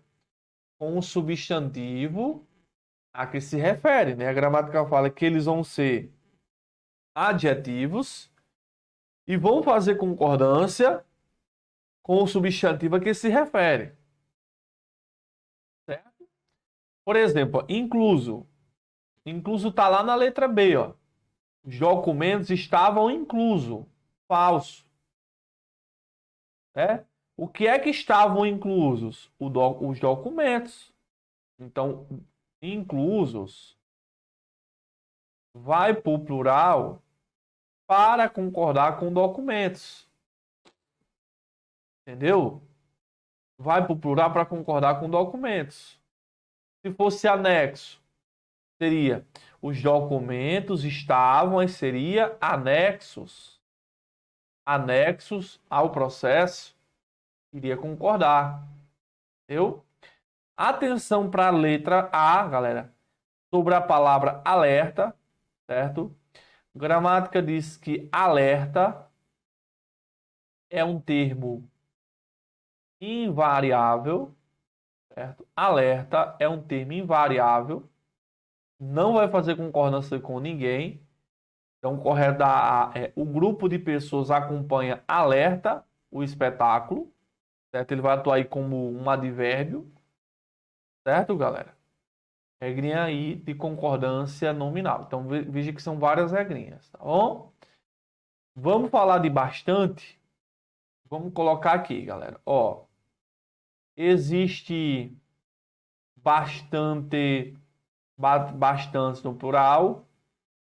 com o substantivo a que se refere, né? A gramática fala que eles vão ser adjetivos e vão fazer concordância com o substantivo a que se refere. Certo? Por exemplo, incluso. Incluso está lá na letra B, ó. Os documentos estavam incluso. Falso. É? O que é que estavam inclusos? Os documentos. Então, inclusos vai para o plural para concordar com documentos. Entendeu? Vai para o plural para concordar com documentos. Se fosse anexo, seria os documentos estavam, aí seria anexos. Anexos ao processo, iria concordar. Entendeu? Atenção para a letra A, galera, sobre a palavra alerta, certo? Gramática diz que alerta é um termo invariável, certo? Alerta é um termo invariável, não vai fazer concordância com ninguém. Então, correto o grupo de pessoas acompanha alerta o espetáculo, certo? Ele vai atuar aí como um advérbio, certo, galera? Regrinha aí de concordância nominal. Então, veja que são várias regrinhas, tá bom? Vamos falar de bastante. Vamos colocar aqui, galera. Ó, existe bastante no plural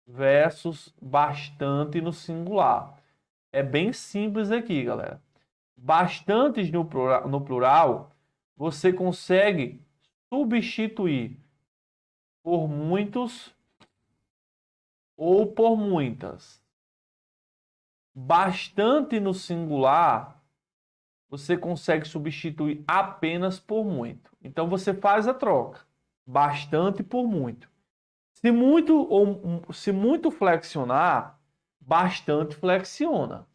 versus bastante no singular. É bem simples aqui, galera. Bastantes no plural você consegue substituir por muitos ou por muitas. Bastante no singular você consegue substituir apenas por muito. Então você faz a troca. Bastante por muito. Se muito flexionar, bastante flexiona.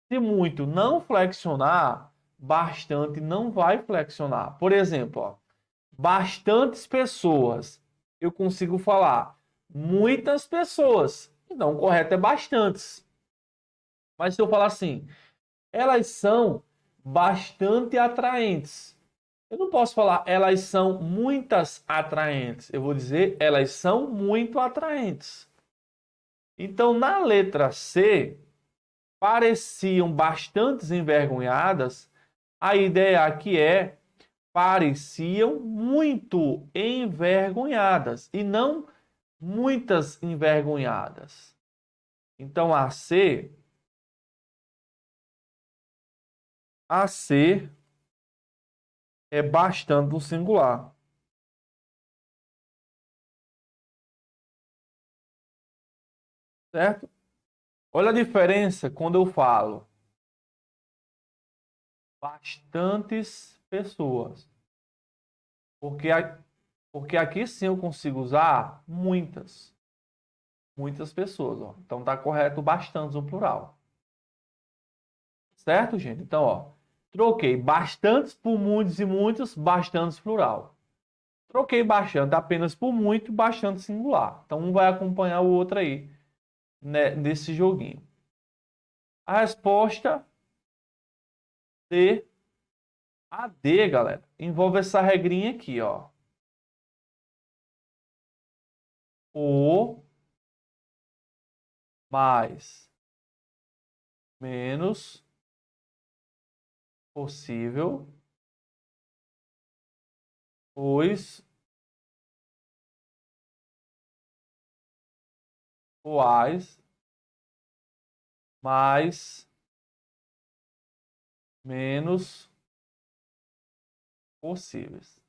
Se muito não flexionar, bastante não vai flexionar. Por exemplo, ó, bastantes pessoas. Eu consigo falar muitas pessoas. Então, o correto é bastantes. Mas se eu falar assim, elas são bastante atraentes. Eu não posso falar elas são muitas atraentes. Eu vou dizer elas são muito atraentes. Então, na letra C, pareciam bastante envergonhadas. A ideia aqui é pareciam muito envergonhadas e não muitas envergonhadas. Então, a C é bastante no singular. Certo? Olha a diferença quando eu falo bastantes pessoas. Porque aqui sim eu consigo usar muitas. Muitas pessoas. Ó. Então está correto bastantes no plural. Certo, gente? Então, ó, Troquei bastantes por muitos e muitos, bastantes plural. Troquei bastante apenas por muito, bastante singular. Então um vai acompanhar o outro aí, né, nesse joguinho. A resposta D, a D, galera, envolve essa regrinha aqui, ó. O mais menos possível, os mais menos possíveis.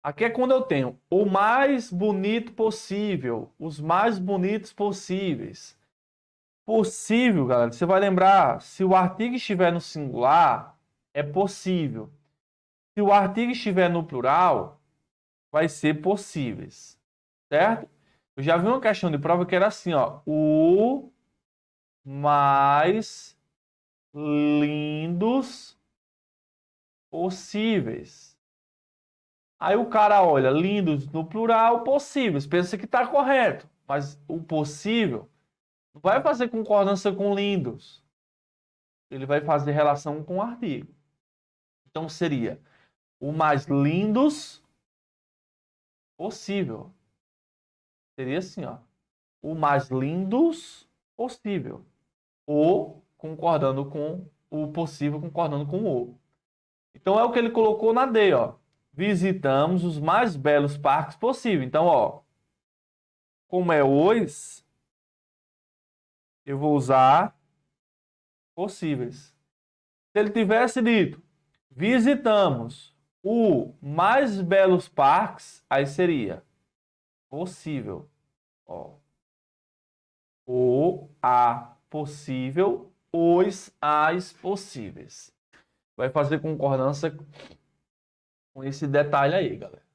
Aqui é quando eu tenho o mais bonito possível, os mais bonitos possíveis. Possível, galera, você vai lembrar, se o artigo estiver no singular, é possível. Se o artigo estiver no plural, vai ser possíveis, certo? Eu já vi uma questão de prova que era assim, ó, o mais lindos possíveis. Aí o cara olha, lindos no plural, possíveis, pensa que está correto, mas o possível não vai fazer concordância com lindos, ele vai fazer relação com o artigo. Então seria o mais lindos possível. Seria assim, ó, o mais lindos possível. O concordando com o possível, concordando com o. Então é o que ele colocou na D, ó. Visitamos os mais belos parques possível. Então, ó, como é os, eu vou usar possíveis. Se ele tivesse dito, visitamos o mais belos parques, aí seria possível. Ó, o, a possível, os, as possíveis. Vai fazer concordância com esse detalhe aí, galera.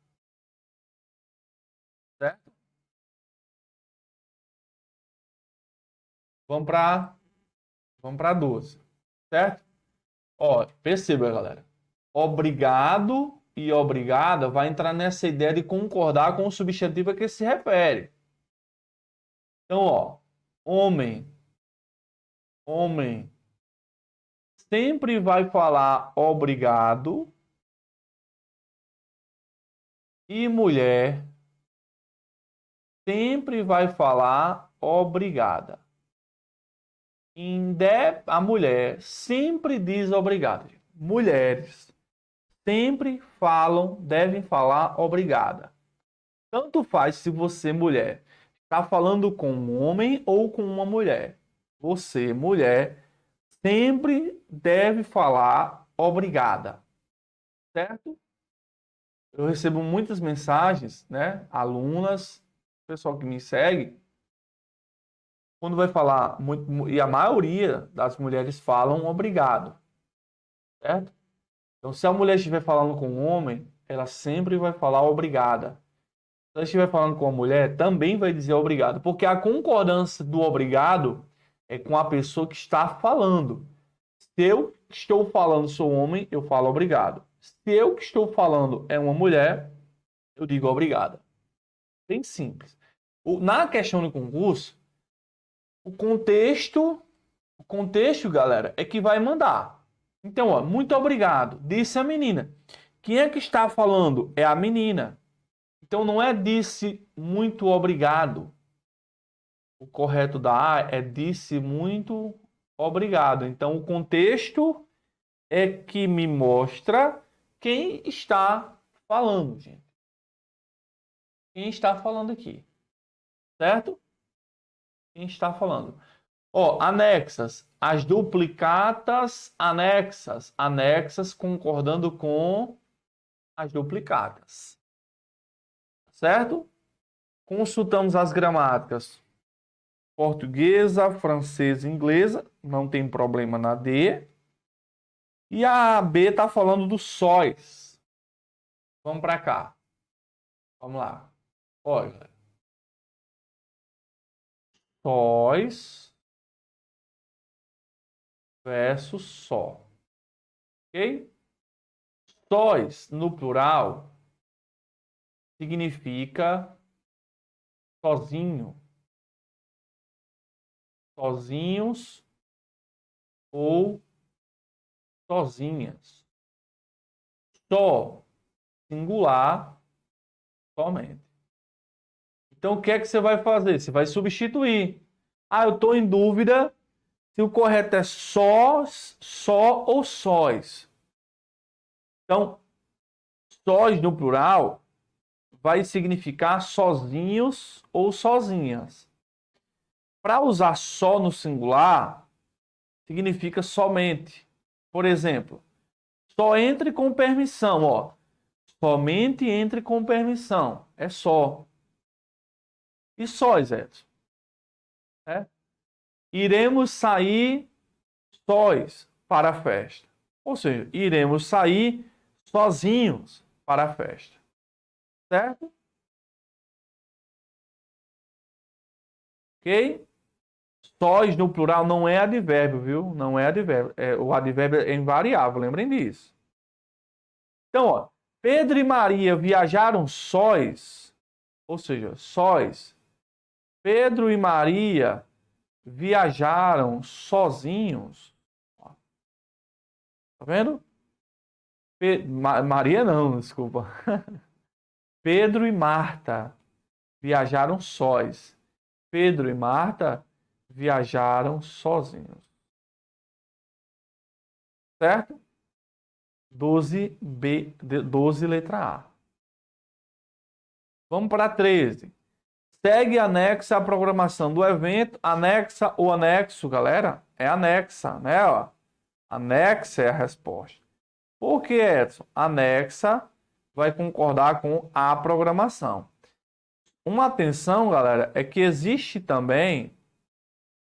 Certo? Vamos para 12. Certo? Ó, perceba, galera. Obrigado e obrigada vai entrar nessa ideia de concordar com o substantivo a que se refere. Então, ó, homem, homem sempre vai falar obrigado e mulher sempre vai falar obrigada. A mulher sempre diz obrigado. Mulheres sempre falam, devem falar obrigada. Tanto faz se você, mulher, está falando com um homem ou com uma mulher. Você, mulher, sempre deve falar obrigada, certo? Eu recebo muitas mensagens, né? Alunas, pessoal que me segue, quando vai falar, e a maioria das mulheres falam obrigado, certo? Então, se a mulher estiver falando com um homem, ela sempre vai falar obrigada. Se ela estiver falando com a mulher, também vai dizer obrigado, porque a concordância do obrigado é com a pessoa que está falando. Se eu que estou falando sou homem, eu falo obrigado. Se eu que estou falando é uma mulher, eu digo obrigada. Bem simples. Na questão do concurso, o contexto, galera, é que vai mandar. Então, ó, muito obrigado, disse a menina. Quem é que está falando? É a menina. Então, não é disse muito obrigado. O correto da A é disse muito obrigado. Então, o contexto é que me mostra quem está falando, gente. Quem está falando aqui, certo? Quem está falando. Ó, anexas. As duplicatas anexas. Anexas concordando com as duplicatas. Certo? Consultamos as gramáticas portuguesa, francesa e inglesa. Não tem problema na D. E a B está falando do sóis. Vamos para cá. Vamos lá. Olha. Sóis versus só. Ok? Sóis no plural significa sozinho, sozinhos ou sozinhas. Só, singular, somente. Então, o que é que você vai fazer? Você vai substituir. Ah, eu estou em dúvida se o correto é só ou sóis. Então, sóis no plural vai significar sozinhos ou sozinhas. Para usar só no singular, significa somente. Por exemplo, só entre com permissão, ó. Somente entre com permissão. É só. E sóis, Edson? É? Iremos sair sóis para a festa. Ou seja, iremos sair sozinhos para a festa. Certo? Ok? Sóis no plural não é advérbio, viu? Não é advérbio. O advérbio é invariável, lembrem disso. Então, ó, Pedro e Maria viajaram sóis, ou seja, sóis. Pedro e Maria viajaram sozinhos. Tá vendo? Maria não, desculpa. Pedro e Marta viajaram sós. Pedro e Marta viajaram sozinhos. Certo? 12B, 12 letra A. Vamos para 13. Segue anexa a programação do evento. Anexa ou anexo, galera? É anexa, né? Ó. Anexa é a resposta. Por que, Edson? Anexa vai concordar com a programação. Uma atenção, galera, é que existe também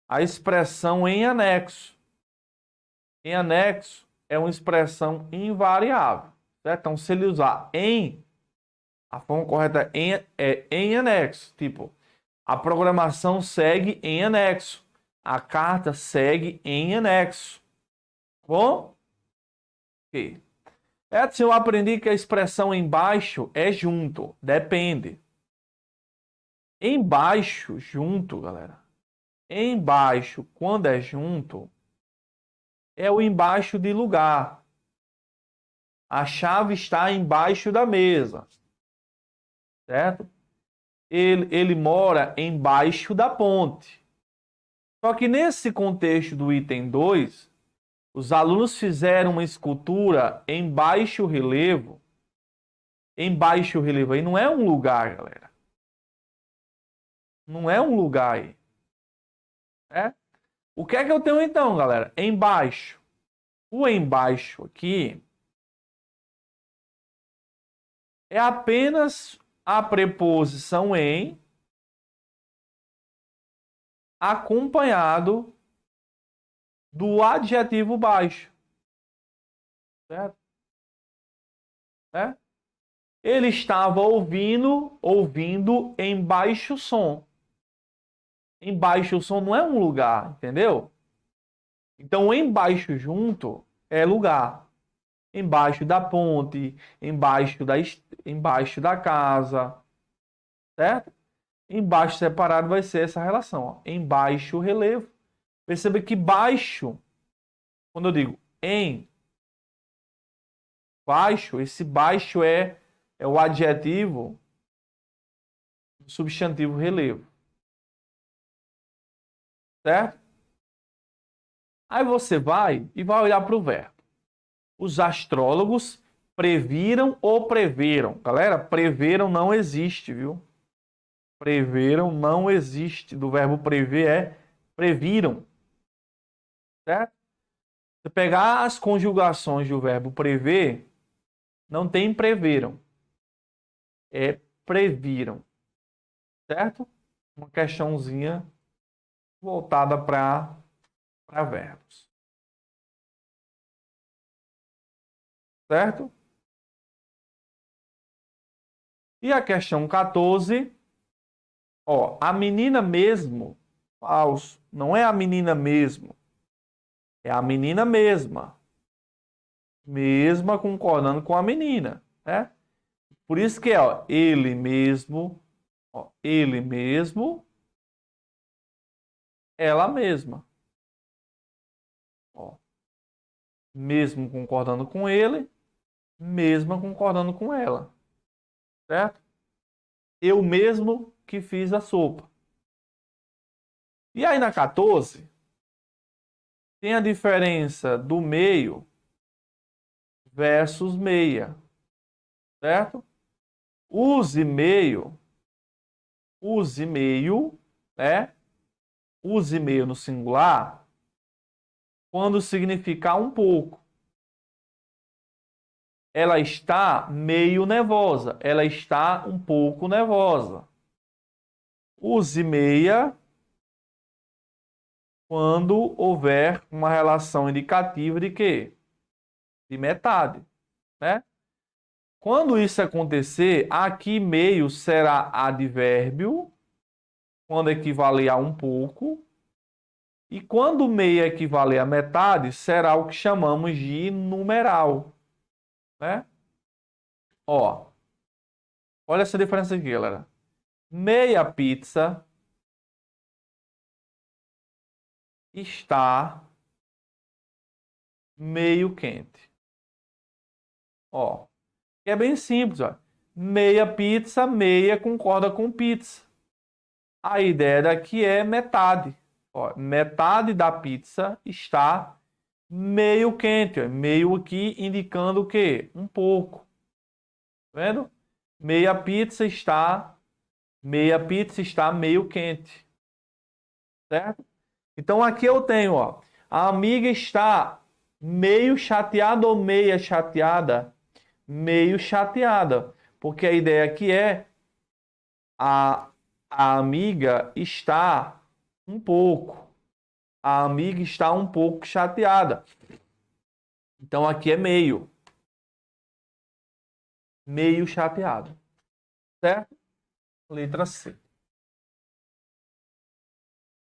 a expressão em anexo. Em anexo é uma expressão invariável. Certo? Então, se ele usar em, a forma correta é em anexo. Tipo, a programação segue em anexo. A carta segue em anexo. Bom? Ok. Edson, eu aprendi que a expressão embaixo é junto. Depende. Embaixo, junto, galera. Embaixo, quando é junto, é o embaixo de lugar. A chave está embaixo da mesa. Certo? Ele mora embaixo da ponte. Só que nesse contexto do item 2, os alunos fizeram uma escultura em baixo relevo. Em baixo relevo aí não é um lugar, galera. Não é um lugar aí. É? O que é que eu tenho então, galera? Embaixo. O embaixo aqui é apenas a preposição em acompanhado do adjetivo baixo. Certo? É? Ele estava ouvindo em baixo som. Em baixo som não é um lugar, entendeu? Então, embaixo junto é lugar. Embaixo da ponte, embaixo da casa, certo? Embaixo separado vai ser essa relação, ó. Embaixo relevo. Perceba que baixo, quando eu digo em baixo, esse baixo é o adjetivo do substantivo relevo, certo? Aí você vai e vai olhar para o verbo. Os astrólogos previram ou preveram. Galera, preveram não existe, viu? Preveram não existe. Do verbo prever é previram. Certo? Se pegar as conjugações do verbo prever, não tem preveram. É previram. Certo? Uma questãozinha voltada para verbos. Certo? E a questão 14, ó, a menina mesmo, falso, não é a menina mesmo, é a menina mesma. mesma concordando com a menina, né? Por isso que é, ó, ele mesmo, ela mesma. Ó, mesmo concordando com ele, mesma concordando com ela, certo? Eu mesmo que fiz a sopa. E aí na 14, tem a diferença do meio versus meia, certo? Use meio, né? Use meio no singular quando significar um pouco. Ela está meio nervosa, ela está um pouco nervosa. Use meia quando houver uma relação indicativa de quê? De metade, né? Quando isso acontecer, aqui meio será advérbio, quando equivaler a um pouco, e quando meia equivaler a metade, será o que chamamos de numeral, né? Ó, olha essa diferença aqui, galera. Meia pizza está meio quente. Ó, é bem simples, ó. Meia pizza, meia concorda com pizza. A ideia daqui é metade. Ó, metade da pizza está meio quente, ó. Meio aqui indicando o quê? Um pouco. Tá vendo? Meia pizza está meio quente, certo? Então aqui eu tenho, ó, a amiga está meio chateada ou meia chateada? Meio chateada, porque a ideia aqui é a, a amiga está um pouco. A amiga está um pouco chateada. Então aqui é meio. Meio chateado. Certo? Letra C.